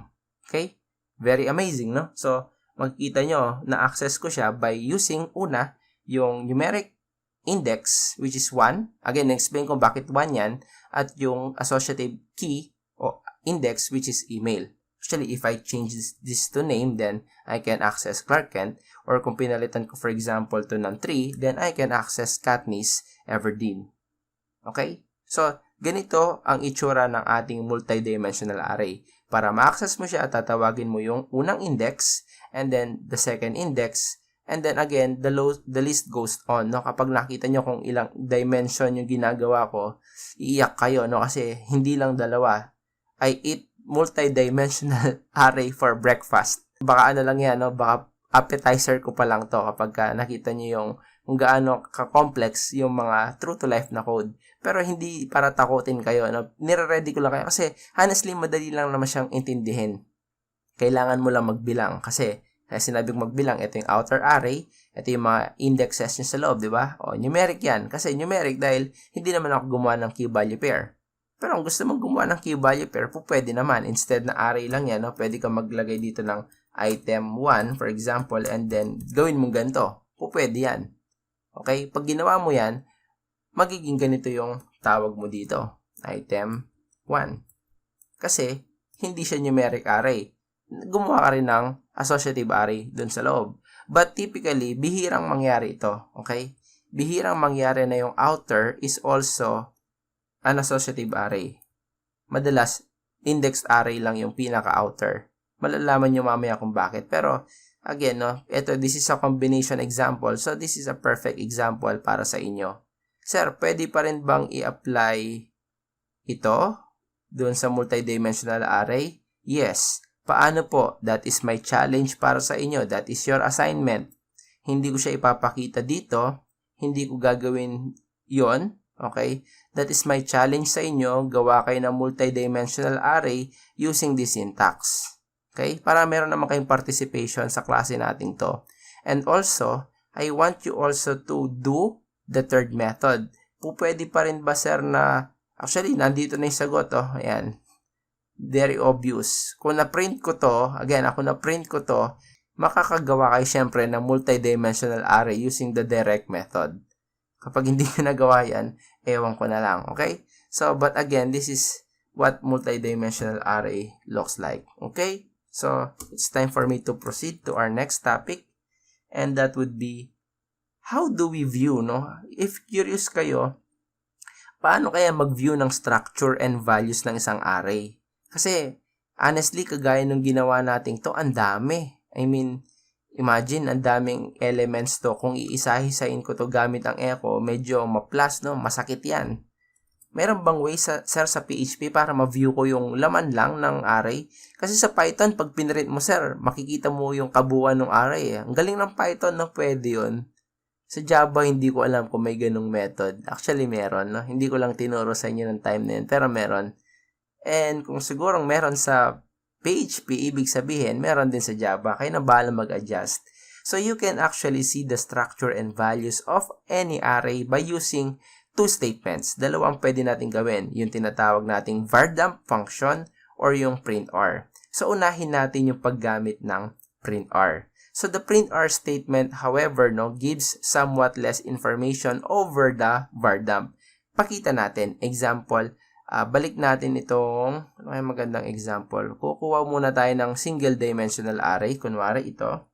Okay? Very amazing, no? So, makikita nyo, na-access ko siya by using una, yung numeric index, which is 1. Again, na-explain ko bakit 1 yan. At yung associative key, o index, which is email. Actually, if I change this to name, then I can access Clark Kent. Or kung pinalitan ko, for example, to ng 3, then I can access Katniss Everdeen. Okay? So, ganito ang itsura ng ating multidimensional array. Para ma-access mo siya, tatawagin mo yung unang index, and then the second index, and then again, the list goes on. No? Kapag nakita nyo kung ilang dimension yung ginagawa ko, iiyak kayo, no? Kasi hindi lang dalawa. I eat multidimensional array for breakfast. Baka lang yan, no? Baka appetizer ko pa lang to kapag nakita nyo yung kung gaano ka-complex yung mga true-to-life na code. Pero hindi para takutin kayo. No? Nire-ready ko lang kayo kasi honestly, madali lang naman siyang intindihin. Kailangan mo lang magbilang kasi sinabi kong magbilang, ito yung outer array, ito yung mga indexes niya sa loob, di ba? O, numeric yan. Kasi numeric dahil hindi naman ako gumawa ng key value pair. Pero kung gusto mong gumawa ng key value pair, pwede naman. Instead na array lang yan, no? Pwede ka maglagay dito ng item 1, for example, and then gawin mong ganito. Pwede yan. Okay? Pag ginawa mo yan, magiging ganito yung tawag mo dito. Item 1. Kasi, hindi siya numeric array. Gumawa ka rin ng associative array dun sa loob. But typically, bihirang mangyari ito. Okay? Bihirang mangyari na yung outer is also an associative array. Madalas, indexed array lang yung pinaka-outer. Malalaman nyo mamaya kung bakit. Pero, again, no, this is a combination example. So, this is a perfect example para sa inyo. Sir, pwede pa rin bang i-apply ito doon sa multidimensional array? Yes. Paano po? That is my challenge para sa inyo. That is your assignment. Hindi ko siya ipapakita dito. Hindi ko gagawin yon. Okay? That is my challenge sa inyo. Gawa kayo ng multidimensional array using this syntax. Okay? Para meron naman kayong participation sa klase natin to. And also, I want you also to do the third method. pwede pa rin ba sir na, actually, nandito na yung sagot, oh. Ayan. Very obvious. Kung na-print ko to, again, ako na-print ko to, makakagawa kayo syempre ng multidimensional array using the direct method. Kapag hindi nyo nagawa yan, ewan ko na lang, okay? So, but again, this is what multidimensional array looks like, okay? So, it's time for me to proceed to our next topic, and that would be, how do we view, no? If curious kayo, paano kaya mag-view ng structure and values ng isang array? Kasi, honestly, kagaya nung ginawa natin to, ang dami. I mean, imagine, ang daming elements to. Kung iisa-isahin ko to gamit ang echo, medyo ma-plus, no? Masakit yan. Meron bang way, sir, sa PHP para ma-view ko yung laman lang ng array? Kasi sa Python, pag pinrint mo, sir, makikita mo yung kabuuan ng array. Ang galing ng Python, no? Pwede yun. Sa Java, hindi ko alam kung may ganung method. Actually, meron, no? Hindi ko lang tinuro sa inyo ng time na yun, pero meron. And kung sigurong meron sa PHP, ibig sabihin, meron din sa Java. Kaya na bahala mag-adjust. So, you can actually see the structure and values of any array by using two statements. Dalawang pwede natin gawin. Yung tinatawag nating var_dump function or yung printr. So, unahin natin yung paggamit ng printr. So, the printr statement, however, no, gives somewhat less information over the var_dump. Pakita natin. Example, balik natin itong, ano ay magandang example? Kukuha muna tayo ng single dimensional array. Kunwari ito.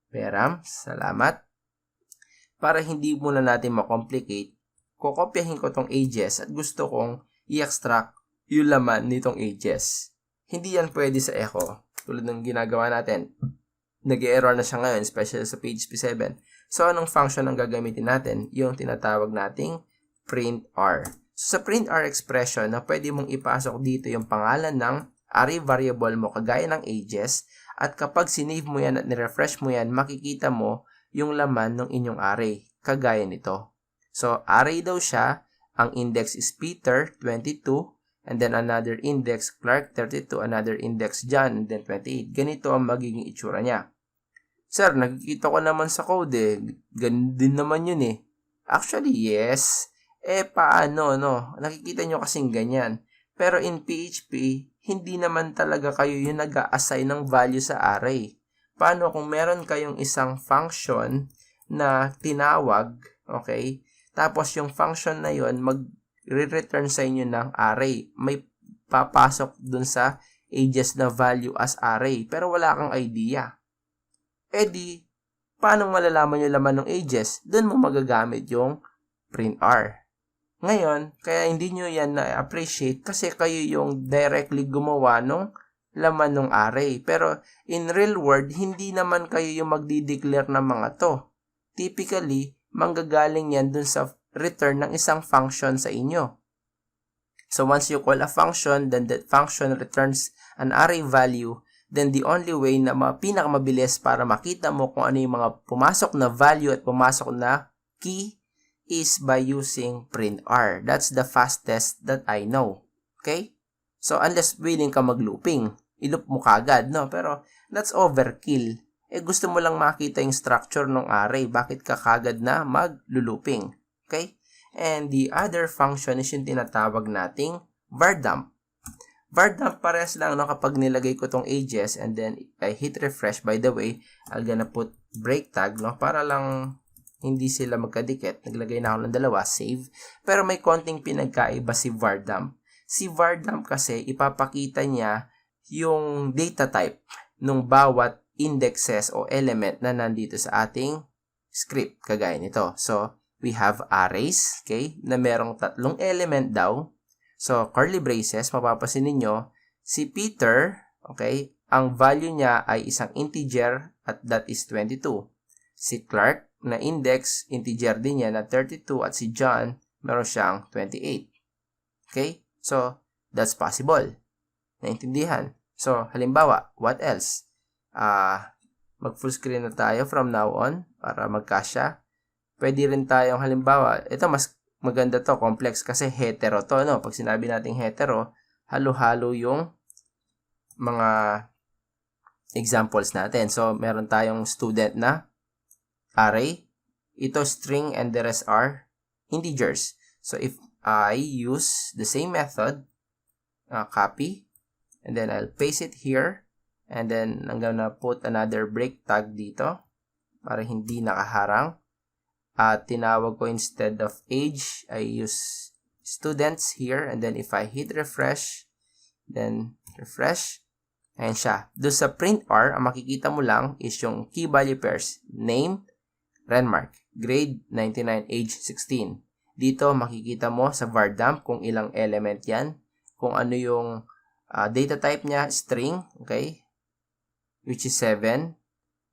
Peram, salamat. Para hindi muna natin makomplicate, kukopyahin ko tong ages at gusto kong i-extract yung laman nitong ages. Hindi yan pwede sa echo. Tulad ng ginagawa natin. Nag-error na siya ngayon, especially sa PHP 7. So, anong function ang gagamitin natin? Yung tinatawag nating printr. So, sa printr expression, na pwede mong ipasok dito yung pangalan ng array variable mo kagaya ng ages, at kapag sinave mo yan at nirefresh mo yan, makikita mo yung laman ng inyong array, kagaya nito. So, array daw siya, ang index is Peter, 22, and then another index, Clark, 32, another index, John, and then 28. Ganito ang magiging itsura niya. Sir, nakikita ko naman sa code Ganun din naman yun Actually, yes. Paano, no? Nakikita nyo kasing ganyan. Pero in PHP, hindi naman talaga kayo yung nag-a-assign ng value sa array. Paano kung meron kayong isang function na tinawag, okay? Tapos yung function na yon mag-return sa inyo ng array. May papasok dun sa ages na value as array. Pero wala kang idea. Di, paano malalaman yung laman ng ages? Dun mo magagamit yung printr. Ngayon, kaya hindi nyo yan na-appreciate kasi kayo yung directly gumawa ng laman ng array. Pero in real world, hindi naman kayo yung magdi-declare ng mga to. Typically, manggagaling yan dun sa return ng isang function sa inyo. So once you call a function, then that function returns an array value, then the only way na pinakamabilis para makita mo kung ano yung mga pumasok na value at pumasok na key is by using printr. That's the fastest that I know. Okay? So unless willing ka mag-looping, iloop mo kagad, no? Pero that's overkill. Gusto mo lang makita yung structure ng array. Bakit ka kagad na mag-looping? Okay? And the other function is yung tinatawag nating var_dump. var_dump parehas lang no, kapag nilagay ko tong ages and then I hit refresh. By the way, I'm gonna put break tag no, para lang hindi sila magkadikit. Naglagay na ako ng dalawa, save. Pero may konting pinagkaiba si var_dump. Si var_dump kasi ipapakita niya yung data type ng bawat indexes o element na nandito sa ating script, kagaya nito. So, we have arrays, okay, na merong 3 element daw. So, curly braces, mapapasin ninyo, si Peter, okay, ang value niya ay isang integer at that is 22. Si Clark na index, integer din niya na 32 at si John, meron siyang 28. Okay? So, that's possible. Naintindihan? So, halimbawa, what else? Mag full screen na tayo from now on para magkasya. Pwede rin tayong halimbawa, ito mas maganda to, complex kasi hetero to, no? Pag sinabi nating hetero, halo-halo yung mga examples natin. So, meron tayong student na array. Ito string and the rest are integers. So if I use the same method, copy, and then I'll paste it here, and then I'm gonna put another break tag dito para hindi nakaharang. At tinawag ko instead of age, I use students here, and then if I hit refresh, then refresh, ayan siya. Doon sa print R, ang makikita mo lang is yung key value pairs, name, Renmark, grade 99, age 16. Dito makikita mo sa var dump kung ilang element yan, kung ano yung data type niya, string, okay, which is 7.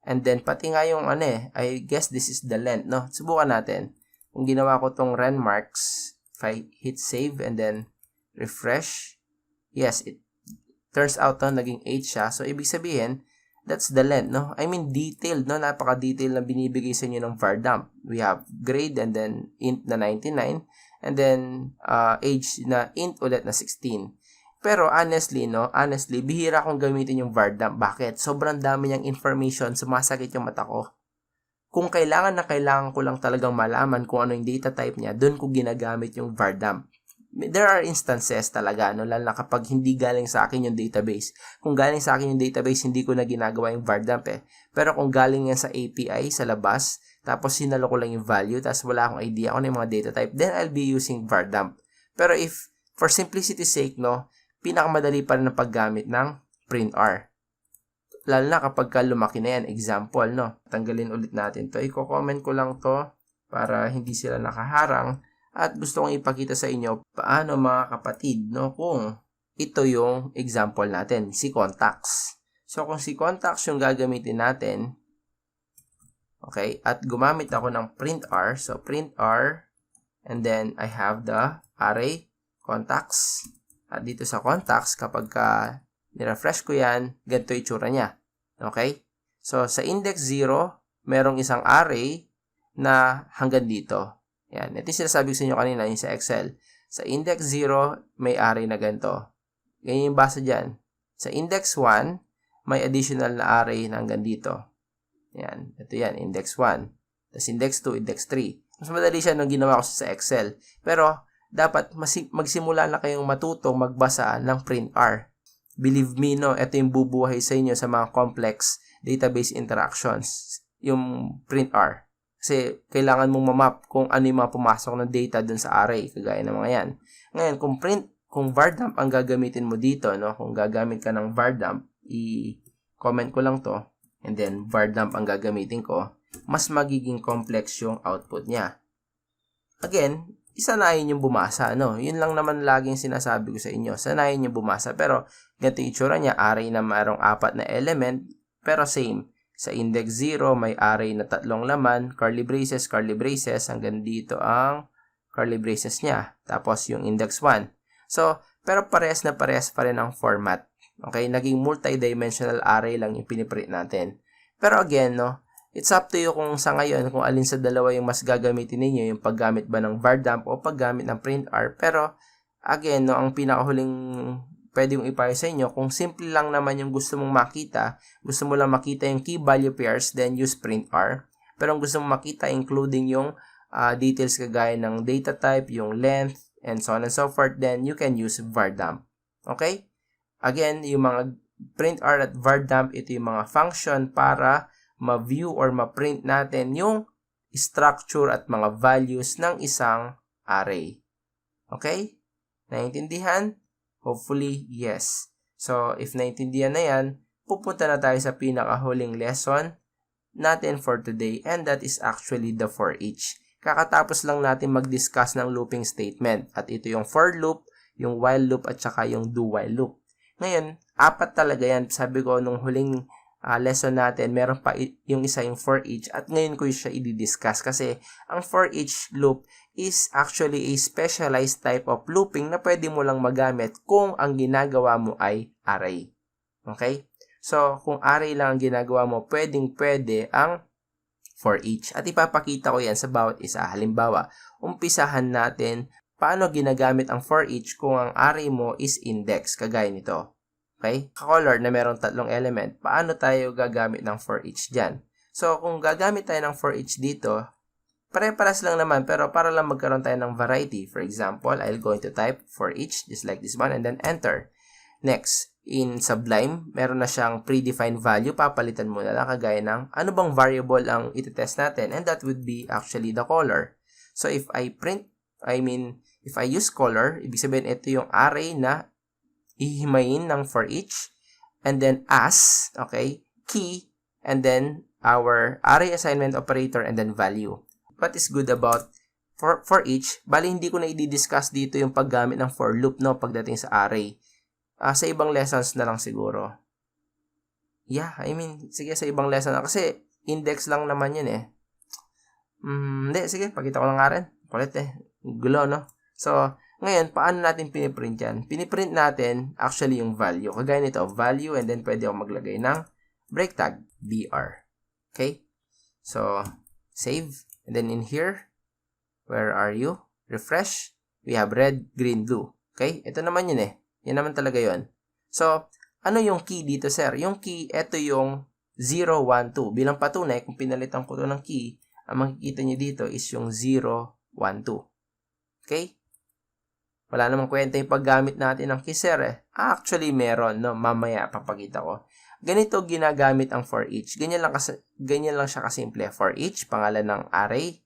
And then, pati nga yung I guess this is the length, no? Subukan natin. Kung ginawa ko tong Renmarks, if I hit save and then refresh, yes, it turns out to naging 8 siya. So, ibig sabihin, that's the length, no? I mean, detailed, no? Napaka-detailed na binibigay sa inyo ng var dump. We have grade and then int na 99 and then age na int ulit na 16. Pero honestly, bihira akong gamitin yung var dump. Bakit? Sobrang dami niyang information, sumasakit yung mata ko. Kung kailangan ko lang talagang malaman kung ano yung data type niya, doon ko ginagamit yung var dump. There are instances talaga, no, lalo na kapag hindi galing sa akin yung database. Kung galing sa akin yung database, hindi ko na ginagawa yung var dump Pero kung galing yan sa API, sa labas, tapos sinalo ko lang yung value, tapos wala akong idea kung ano yung mga data type, then I'll be using var dump. Pero if, for simplicity's sake, no, pinakamadali pa rin ang paggamit ng print R. Lalo na kapag lumaki na yan. Example, no? Tanggalin ulit natin to. I-comment ko lang to para hindi sila nakaharang. At gusto kong ipakita sa inyo paano mga kapatid, no? Kung ito yung example natin, si contacts. So, kung si contacts yung gagamitin natin, okay, at gumamit ako ng print R. So, print R, and then I have the array contacts. At dito sa contacts, kapag nirefresh ko yan, ganito yung itsura niya. Okay? So, sa index 0, merong isang array na hanggang dito. Yan. Ito yung sinasabi ko sa inyo kanina, yung sa Excel. Sa index 0, may array na ganito. Ganyan yung basa dyan. Sa index 1, may additional na array na hanggang dito. Yan. Ito yan, index 1. Tapos index 2, index 3. Mas madali siya nung ginawa ko sa Excel. Pero, dapat magsimula na kayong matutong magbasa ng print R. Believe me, no, ito yung bubuhay sa inyo sa mga complex database interactions, yung print R. Kasi kailangan mong mamap kung ano yung mga pumasok na data dun sa array, kagaya ng mga yan. Ngayon, kung var dump ang gagamitin mo dito, no, kung gagamit ka ng var dump, i-comment ko lang to, and then var dump ang gagamitin ko, mas magiging complex yung output niya. Again, isanayin yung bumasa, no? Yun lang naman laging sinasabi ko sa inyo. Sanayin yung bumasa. Pero, ganito yung itsura niya. Array na mayroong 4 na element, pero same. Sa index 0, may array na 3 laman, curly braces, hanggang dito ang curly braces niya. Tapos, yung index 1. So, pero parehas pa rin ang format. Okay? Naging multidimensional array lang yung piniprint natin. Pero again, no? It's up to you kung sa ngayon, kung alin sa dalawa yung mas gagamitin ninyo, yung paggamit ba ng var dump o paggamit ng print R. Pero, again, no, ang pinakahuling pwede kong ipayo sa inyo, kung simple lang naman yung gusto mong makita, gusto mo lang makita yung key value pairs, then use print R. Pero ang gusto mong makita, including yung details kagaya ng data type, yung length, and so on and so forth, then you can use var dump. Okay? Again, yung mga print R at var dump, ito yung mga function para ma-view or ma-print natin yung structure at mga values ng isang array. Okay? Naintindihan? Hopefully, yes. So, if naintindihan na yan, pupunta na tayo sa pinakahuling lesson natin for today, and that is actually the foreach. Kakatapos lang natin mag-discuss ng looping statement. At ito yung for loop, yung while loop, at saka yung do while loop. Ngayon, 4 talaga yan. Sabi ko, nung huling lesson natin, meron pa yung isa yung for each, at ngayon ko siya i-discuss kasi ang for each loop is actually a specialized type of looping na pwede mo lang magamit kung ang ginagawa mo ay array. Okay? So, kung array lang ang ginagawa mo, pwede ang for each. At ipapakita ko yan sa bawat isa. Halimbawa, umpisahan natin paano ginagamit ang for each kung ang array mo is index, kagaya nito. Okay? Color na merong 3 element. Paano tayo gagamit ng for each dyan? So, kung gagamit tayo ng for each dito, Pare-paras lang naman, pero para lang magkaroon tayo ng variety. For example, I'm going to type for each, just like this one, and then enter. Next, in Sublime, meron na siyang predefined value. Papalitan mo na lang kagaya ng ano bang variable ang itetest natin, and that would be actually the color. So, if I use color, ibig sabihin ito yung array na ihimayin ng for each, and then as, okay, key, and then our array assignment operator, and then value. What is good about for each, bali hindi ko na i-discuss dito yung paggamit ng for loop, no, pagdating sa array. Sa ibang lessons na lang siguro. Yeah, sige, sa ibang lesson na. Kasi, index lang naman yun eh. Hindi, sige, pakita ko lang nga rin. Kulit eh. Gulo, no? So, ngayon, paano natin piniprint yan? Piniprint natin, actually, yung value. Kagaya nito, value, and then pwede ako maglagay ng break tag, br. Okay? So, save. And then in here, where are you? Refresh. We have red, green, blue. Okay? Ito naman yun eh. Yan naman talaga yun. So, ano yung key dito, sir? Yung key, ito yung 0, 1, 2. Bilang patunay, kung pinalitan ko to ng key, ang makikita nyo dito is yung 0, 1, 2. Okay? Wala namang kwenta yung paggamit natin ng key, sir eh. Actually, meron, no? Mamaya, papakita ko. Ganito ginagamit ang for each. Ganyan lang siya kasimple. For each, pangalan ng array.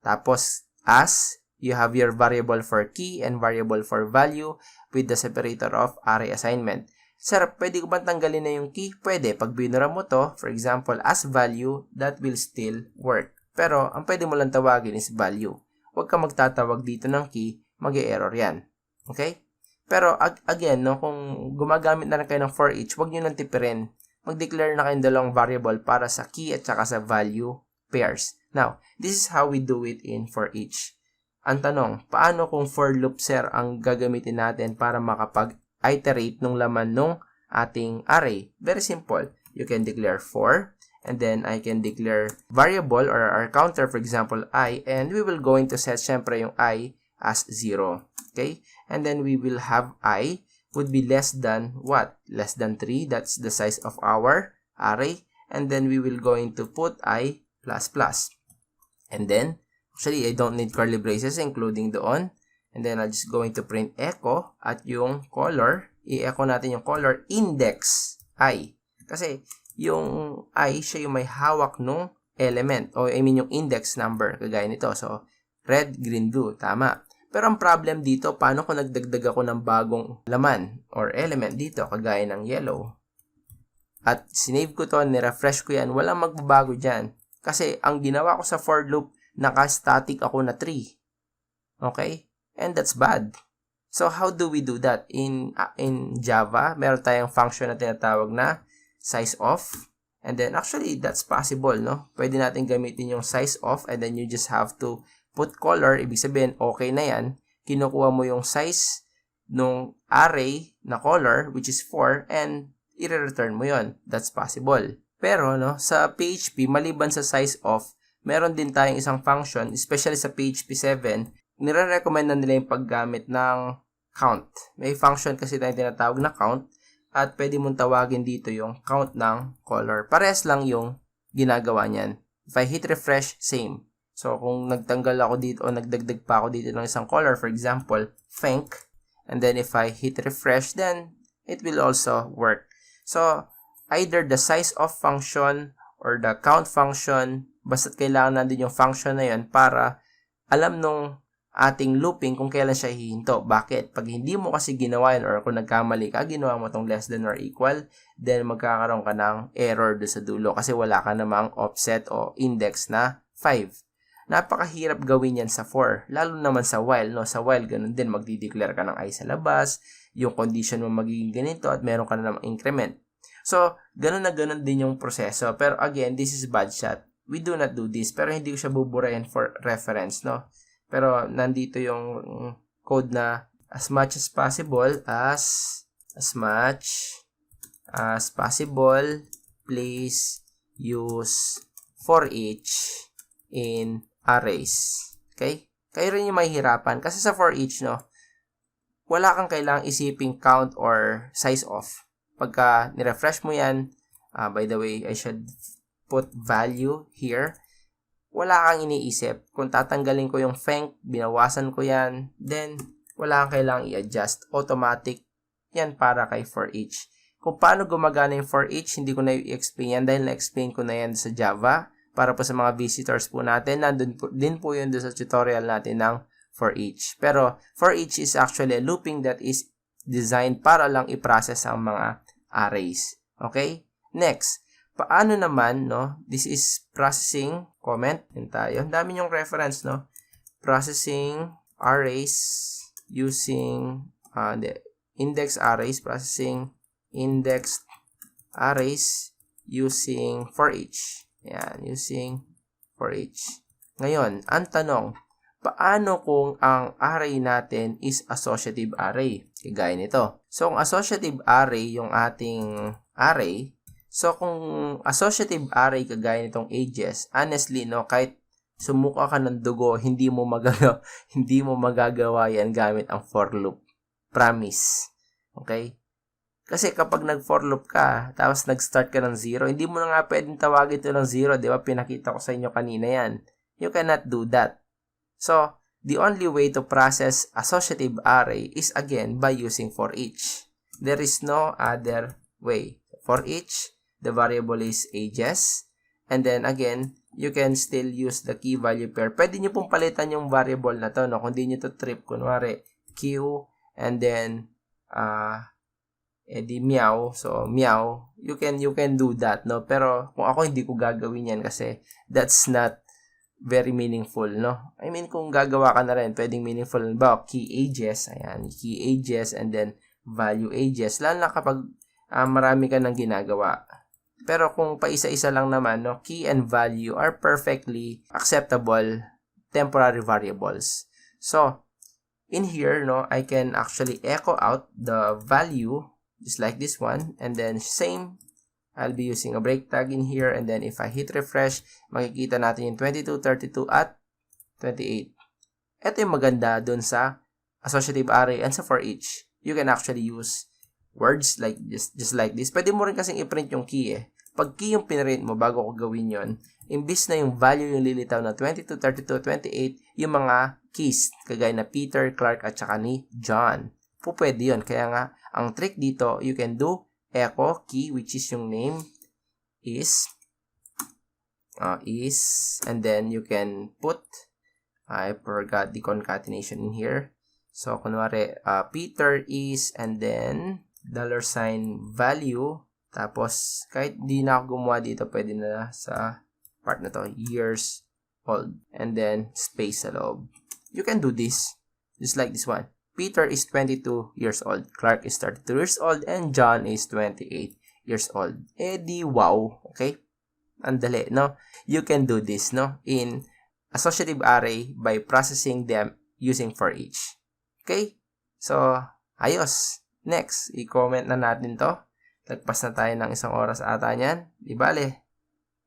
Tapos, as, you have your variable for key and variable for value with the separator of array assignment. Sir, pwede ko ba tanggalin na yung key? Pwede. Pag binura mo to, for example, as value, that will still work. Pero, ang pwede mo lang tawagin is value. Huwag ka magtatawag dito ng key, mag-e-error yan. Okay? Pero, again, no, kung gumagamit na lang kayo ng for each, huwag nyo nang tipirin. Mag-declare na kayong dalawang variable para sa key at saka sa value pairs. Now, this is how we do it in for each. Ang tanong, paano kung for loop, sir, ang gagamitin natin para makapag-iterate ng laman ng ating array? Very simple. You can declare for, and then I can declare variable or our counter, for example, I, and we will going to set, syempre, yung I as 0. Okay? And then we will have I would be less than what? Less than 3. That's the size of our array. And then we will going to put I plus plus. And then, actually, I don't need curly braces, including doon. And then, I'm just going to print echo at yung color. I-echo natin yung color index I. Kasi, yung I, siya yung may hawak nung element. O, yung index number. Kagaya nito. So, red, green, blue. Tama. Pero ang problem dito, paano kung nagdagdag ako ng bagong laman or element dito, kagaya ng yellow. At sinave ko to, nirefresh ko yan, walang magbabago dyan. Kasi ang ginawa ko sa for loop, naka-static ako na 3. Okay? And that's bad. So how do we do that? In Java, meron tayong function na tinatawag na size of. And then actually, that's possible, no? Pwede natin gamitin yung size of, and then you just have to put color, ibig sabihin, okay na yan. Kinukuha mo yung size nung array na color, which is 4, and i-return mo yon. That's possible. Pero, no, sa PHP, maliban sa size of, meron din tayong isang function, especially sa PHP 7, nire-recommend na nila yung paggamit ng count. May function kasi tayong tinatawag na count, at pwede mong tawagin dito yung count ng color. Parehas lang yung ginagawa niyan. If I hit refresh, same. So, kung nagtanggal ako dito o nagdagdag pa ako dito ng isang color, for example, pink, and then if I hit refresh, then it will also work. So, either the size of function or the count function, basta't kailangan nandun yung function na yun para alam nung ating looping kung kailan siya hihinto. Bakit? Pag hindi mo kasi ginawa yun or kung nagkamali ka, ginawa mo tong less than or equal, then magkakaroon ka ng error do sa dulo kasi wala ka namang offset o index na 5. Napakahirap gawin yan sa for, lalo naman sa while, no? Sa while, ganun din, magdi-declare ka ng I sa labas, yung condition mo magiging ganito, at meron ka na namang increment. So, ganun na ganun din yung proseso. Pero again, this is bad shot. We do not do this, pero hindi ko siya buburahin for reference, no? Pero, nandito yung code na as much as possible, please use for each in arrays. Okay? Kayo rin yung mahihirapan. Kasi sa for each, no, wala kang kailangang isiping count or size of. Pagka nirefresh mo yan, by the way, I should put value here. wala kang iniisip. Kung tatanggalin ko yung fenc, binawasan ko yan, then wala kang kailangang i-adjust. Automatic yan para kay foreach. Kung paano gumagana yung foreach, hindi ko na i-explain yan dahil na-explain ko na yan sa Java. Para po sa mga visitors po natin, nandun po, din po yun sa tutorial natin ng foreach. Pero foreach is actually a looping that is designed para lang i-process ang mga arrays. Okay? Next, paano naman, no? This is processing, comment, yun tayo. Ang dami yung reference, no? Processing arrays using the index arrays, processing indexed arrays using foreach. Yan, using foreach. Ngayon, ang tanong, paano kung ang array natin is associative array? Kagaya nito. So, kung associative array yung ating array, so kung associative array kagaya nitong ages, honestly, no, kahit sumuka ka ng dugo, hindi mo magagawa yan gamit ang for loop. Promise. Okay? Kasi kapag nag-for loop ka, tapos nag-start ka ng 0, hindi mo na nga pwedeng tawagin ito ng 0, di ba? Pinakita ko sa inyo kanina yan. You cannot do that. So, the only way to process associative array is again by using for each. There is no other way. For each, the variable is ages. And then again, you can still use the key value pair. Pwede nyo pong palitan yung variable na to, no? Kung di nyo to trip, kunwari, q, and then, di meow, so meow, you can do that, no? Pero kung ako hindi ko gagawin yan kasi that's not very meaningful, no? I mean, kung gagawa ka na rin, pwedeng meaningful ba? Key ages, ayan, key ages and then value ages, lalo na kapag marami ka nang ginagawa. Pero kung paisa-isa lang naman, no, key and value are perfectly acceptable temporary variables. So, in here, no, I can actually echo out the value just like this one, and then same, I'll be using a break tag in here, and then if I hit refresh, makikita natin yung 22, 32, at 28. Ito yung maganda dun sa associative array and sa for each. You can actually use words like just like this. Pwede mo rin kasing i-print yung key eh. Pag key yung pinrint mo bago ko gawin yon, imbis na yung value yung lilitaw na 22, 32, 28, yung mga keys, kagaya na Peter, Clark, at saka ni John. Pwede yun. Kaya nga, ang trick dito, you can do echo key, which is yung name is, and then you can put, I forgot the concatenation in here. So, kunwari, Peter is, and then, $value, tapos, kahit di na ako gumawa dito, pwede na sa part na to, years old, and then, space sa loob. You can do this, just like this one. Peter is 22 years old, Clark is 32 years old, and John is 28 years old. Di wow, okay? Andali, no? You can do this, no? In associative array by processing them using for each. Okay? So, ayos. Next, i-comment na natin to. Lagpas na tayo ng 1 oras ata niyan. Di bale,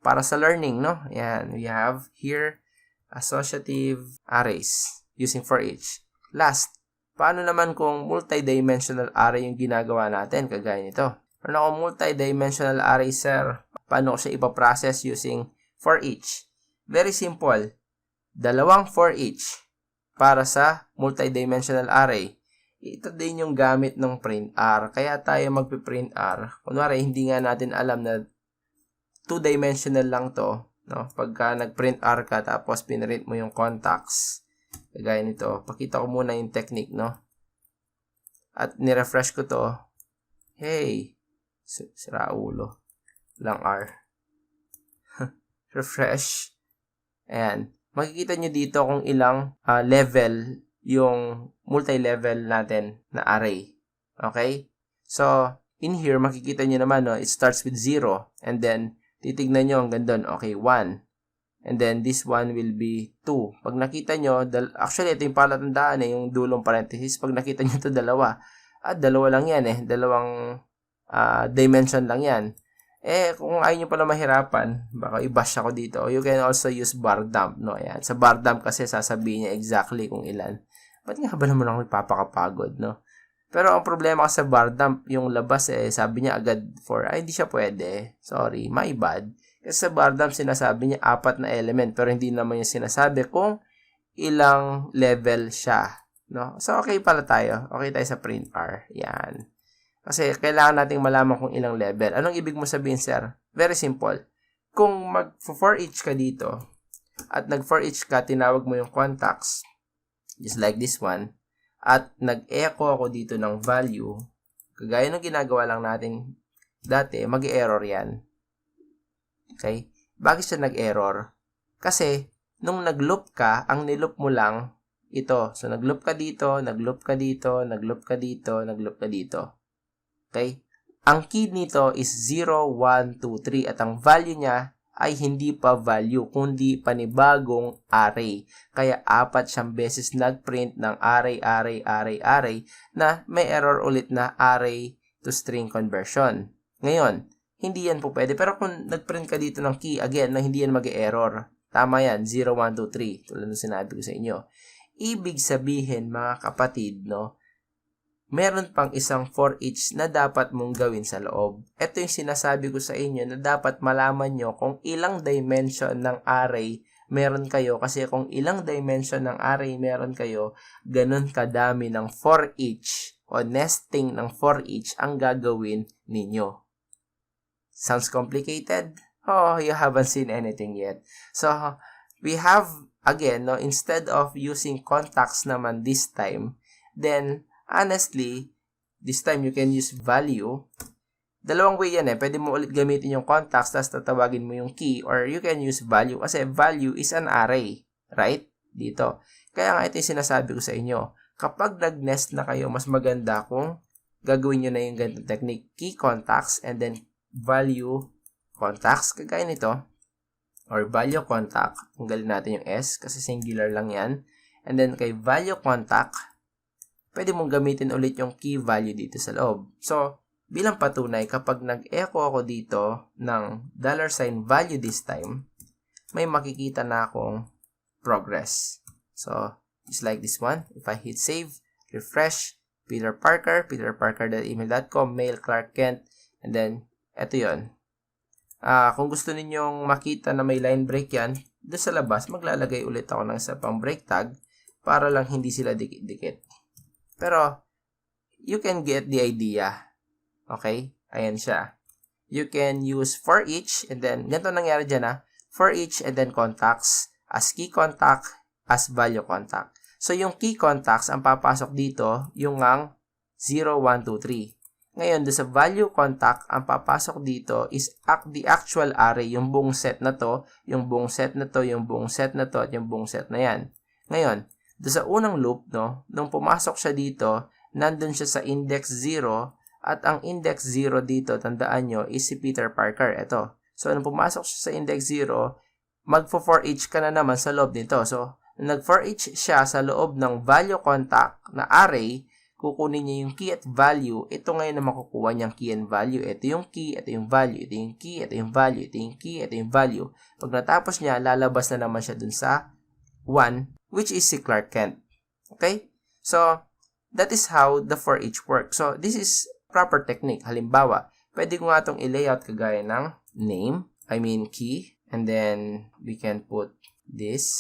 para sa learning, no? Yan, we have here associative arrays using for each. Last, paano naman kung multidimensional array yung ginagawa natin, kagaya nito? Paano kung multidimensional array, sir? Paano ko siya ipaprocess using for each? Very simple. 2 for each para sa multidimensional array. Ito din yung gamit ng print R. Kaya tayo magpiprint R. Kunwari, hindi nga natin alam na 2-dimensional lang to. No? Pagka nag-print R ka, tapos pinrint mo yung contacts. Kagaya nito. Pakita ko muna yung technique, no? At nirefresh ko to. Hey! Sira ulo. Lang R. Refresh. Ayan. Makikita nyo dito kung ilang level yung multi-level natin na array. Okay? So, in here, makikita nyo naman, no? It starts with 0. And then, titignan nyo hanggang doon. Okay, 1. And then, this one will be 2. Pag nakita nyo, actually, ito yung palatandaan yung dulong parenthesis. Pag nakita nyo ito, dalawa. Dalawa lang yan dalawang dimension lang yan. Kung ayaw nyo pala mahirapan, baka i-bash ako dito. You can also use bar dump, no? Ayan. Sa bar dump kasi sasabihin niya exactly kung ilan. Ba't nga ba naman ako nagpapakapagod, no? Pero ang problema kasi sa bar dump, yung labas sabi niya agad hindi siya pwede. Sorry, my bad. Kasi sa bar dump, sinasabi niya 4 na element, pero hindi naman niya sinasabi kung ilang level siya. No? So, okay pala tayo. Okay tayo sa print R. Yan. Kasi kailangan nating malaman kung ilang level. Anong ibig mo sabihin, sir? Very simple. Kung mag-for each ka dito, at nag-for each ka, tinawag mo yung contacts, just like this one, at nag-echo ako dito ng value, kagaya ng ginagawa lang natin dati, mag-error yan. Okay? Bakit siya nag-error? Kasi, nung nag-loop ka, ang niloop mo lang ito. So, nag-loop ka dito, nag-loop ka dito, nag-loop ka dito, nag-loop ka dito. Okay? Ang key nito is 0, 1, 2, 3 at ang value niya ay hindi pa value, kundi panibagong array. Kaya 4 siyang beses nag-print ng array na may error ulit na array to string conversion. Ngayon, hindi yan po pwede. Pero kung nag-print ka dito ng key, again, na hindi yan mag-error. Tama yan, 0, 1, 2, 3. Tulad ng sinabi ko sa inyo. Ibig sabihin, mga kapatid, no, meron pang isang for each na dapat mong gawin sa loob. Ito yung sinasabi ko sa inyo na dapat malaman nyo kung ilang dimension ng array meron kayo. Kasi kung ilang dimension ng array meron kayo, ganun kadami ng for each o nesting ng for each ang gagawin ninyo. Sounds complicated? Oh, you haven't seen anything yet. So, we have, again, no, instead of using contacts naman this time, then, honestly, this time you can use value. Dalawang way yan Pwede mo ulit gamitin yung contacts, tapos tatawagin mo yung key, or you can use value, kasi value is an array, right? Dito. Kaya nga ito yung sinasabi ko sa inyo. Kapag nag-nest na kayo, mas maganda kung gagawin nyo na yung ganitong technique. Key contacts, and then value contacts, kagaya nito, or value contact, tanggalin natin yung S kasi singular lang yan, and then kay value contact, pwede mong gamitin ulit yung key value dito sa loob. So, bilang patunay, kapag nag-echo ako dito ng $value this time, may makikita na akong progress. So, just like this one, if I hit save, refresh, Peter Parker.email.com, mail Clark Kent, and then, eto yun. Kung gusto ninyong makita na may line break yan, doon sa labas, maglalagay ulit ako ng isa pang break tag para lang hindi sila dikit-dikit. Pero, you can get the idea. Okay? Ayan siya. You can use for each, and then, ganito nangyari dyan for each, and then contacts, as key contact, as value contact. So, yung key contacts, ang papasok dito, yung ang 0, 1, 2, 3. Ngayon, doon sa value contact, ang papasok dito is the actual array, yung buong set na to, yung buong set na to, yung buong set na to, at yung buong set na yan. Ngayon, doon sa unang loop, no, nung pumasok siya dito, nandun siya sa index 0, at ang index 0 dito, tandaan nyo, is si Peter Parker. Ito. So, nung pumasok siya sa index 0, magpo-for each ka na naman sa loob nito. So, nag-for each siya sa loob ng value contact na array, kukunin niya yung key at value. Ito ngayon na makukuha niyang key and value. Ito yung key, ito yung value, ito yung key, ito yung value, ito yung key, ito yung value. Pag natapos niya, lalabas na naman siya dun sa 1, which is si Clark Kent. Okay? So, that is how the for each works. So, this is proper technique. Halimbawa, pwede ko nga itong i-layout kagaya ng key, and then we can put this,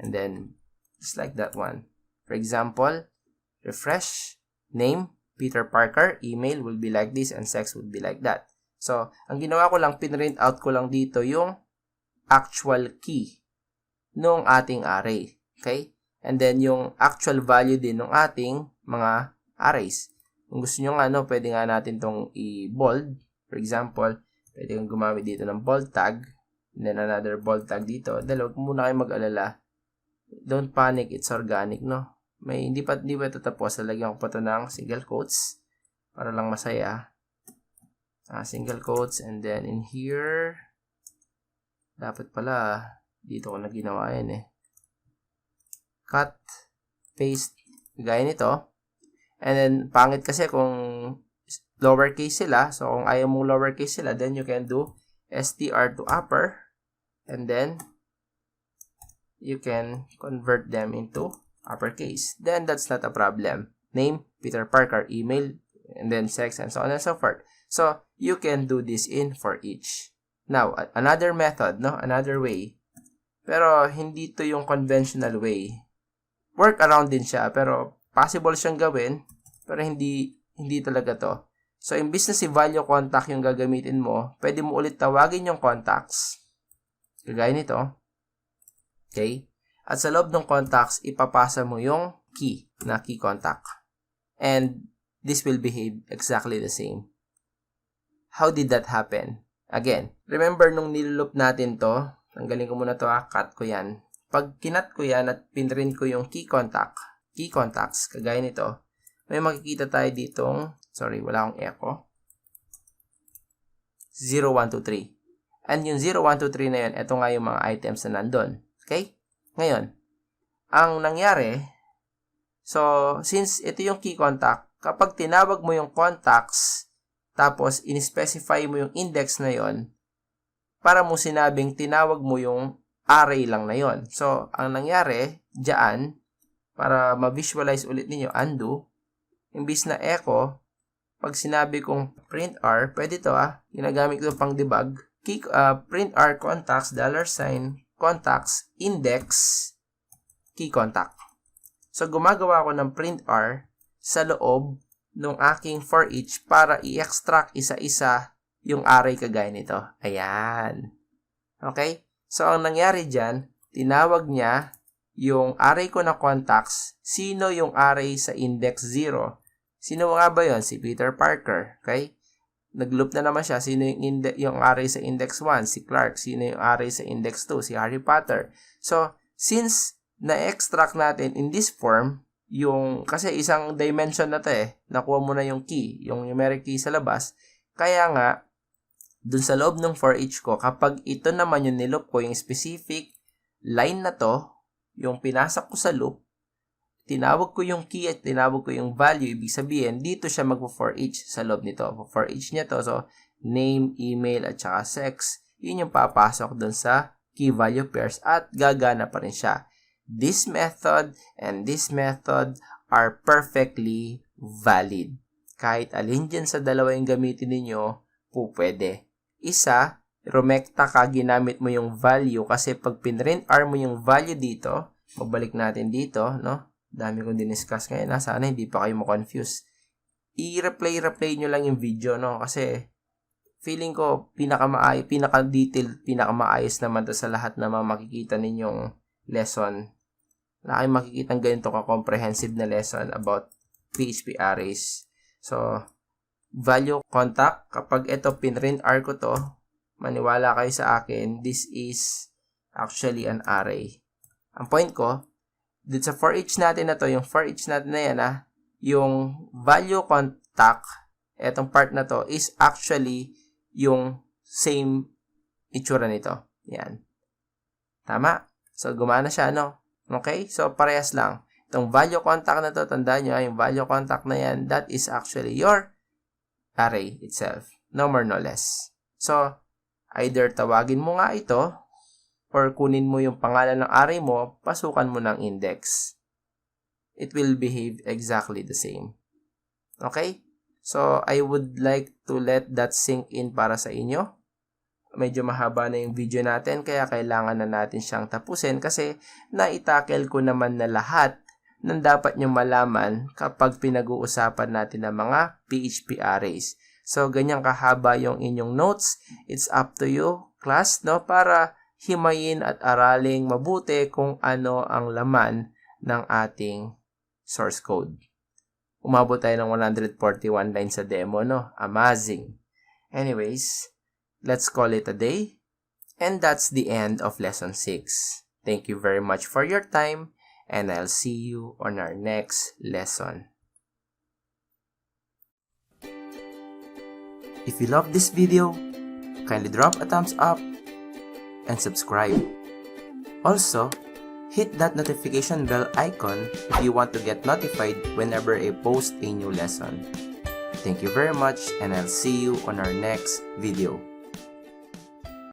and then just like that one. For example, refresh, name, Peter Parker, email will be like this, and sex will be like that. So, ang ginawa ko lang, pinrint out ko lang dito yung actual key nung ating array. Okay? And then, yung actual value din ng ating mga arrays. Kung gusto nyo nga, pwede nga natin tong i-bold. For example, pwede kang gumamit dito ng bold tag, and then another bold tag dito. Dahil huwag muna kayo mag-alala. Don't panic, it's organic, no? Hindi pa ito tapos. Lalagyan ko pa ito ng single quotes para lang masaya. Single quotes, and then in here, dapat pala, dito ko na ginawa yan Cut, paste, gaya nito. And then, pangit kasi kung lowercase sila. So, kung ayaw mong lowercase sila, then you can do str to upper, and then, you can convert them into uppercase. Then, that's not a problem. Name, Peter Parker, email, and then sex, and so on and so forth. So, you can do this in for each. Now, another method, no? Another way. Pero hindi to yung conventional way. Work around din siya, pero possible siyang gawin, pero hindi talaga to. So, imbis na si value contact yung gagamitin mo, pwede mo ulit tawagin yung contacts. Kagaya nito. Okay? At sa loob ng contacts, ipapasa mo yung key na key contact. And this will behave exactly the same. How did that happen? Again, remember nung niloop natin to, tanggalin ko muna to, cut ko yan. Pag kinat ko yan at pinrint ko yung key contacts, kagaya nito, may makikita tayo ditong, sorry, wala akong echo, 0, 1, 2, 3. And yung 0, 1, 2, 3 na yun, ito nga yung mga items na nandun. Okay? Ngayon, ang nangyari, so, since ito yung key contact, kapag tinawag mo yung contacts, tapos in-specify mo yung index na yon, para mo sinabing tinawag mo yung array lang na yon. So, ang nangyari, dyan, para ma-visualize ulit ninyo, undo, imbis na echo, pag sinabi kong print r, pwede to ginagamit ko pang debug, print r contacts, $, contacts, index, key contact. So, gumagawa ko ng print r sa loob ng aking foreach para i-extract isa-isa yung array kagaya nito. Ayan. Okay? So, ang nangyari dyan, tinawag niya yung array ko na contacts, sino yung array sa index 0. Sino nga ba yon? Si Peter Parker. Okay? Nag-loop na naman siya. Sino yung array sa index 1? Si Clark. Sino yung array sa index 2? Si Harry Potter. So, since na-extract natin in this form, kasi isang dimension na to nakuha mo na yung key, yung numeric key sa labas, kaya nga, dun sa loob ng for each ko, kapag ito naman yung niloop ko, yung specific line na to, yung pinasok ko sa loop, tinawag ko yung key at tinawag ko yung value, ibig sabihin, dito siya magpo-for each sa loob nito. For each niya to, so, name, email, at saka sex, yun yung papasok dun sa key value pairs at gagana pa rin siya. This method and this method are perfectly valid. Kahit alin dyan sa dalawa yung gamitin ninyo, pwede. Isa, rumekta ka, ginamit mo yung value kasi pag pinrint r mo yung value dito, mabalik natin dito, no? Dami kong diniscuss ngayon, sana hindi pa kayo ma-confuse. I-replay nyo lang yung video, no? Kasi feeling ko pinaka-detailed, pinaka-maayos naman to sa lahat na makikita ninyong lesson. Na kayo makikita ng ganito ka-comprehensive na lesson about PHP Arrays. So, value contact, kapag ito pinrint r ko to, maniwala kayo sa akin, this is actually an array. Ang point ko, dito sa for each natin na to, yung for each natin na yan yung value contact, etong part na to, is actually yung same itsura nito. Yan. Tama? So, gumana siya, no? Okay? So, parehas lang. Itong value contact na to, tandaan nyo, yung value contact na yan, that is actually your array itself. No more, no less. So, either tawagin mo nga ito, or kunin mo yung pangalan ng array mo, pasukan mo ng index. It will behave exactly the same. Okay? So, I would like to let that sink in para sa inyo. Medyo mahaba na yung video natin, kaya kailangan na natin siyang tapusin kasi naitakel ko naman na lahat ng dapat nyo malaman kapag pinag-uusapan natin ng mga PHP arrays. So, ganyan kahaba yung inyong notes. It's up to you, class, no? Para himayin at araling mabuti kung ano ang laman ng ating source code. Umabot tayo ng 141 lines sa demo, no? Amazing. Anyways, let's call it a day. And that's the end of lesson 6. Thank you very much for your time, and I'll see you on our next lesson. If you love this video, kindly drop a thumbs up and subscribe. Also, hit that notification bell icon if you want to get notified whenever I post a new lesson. Thank you very much, and I'll see you on our next video.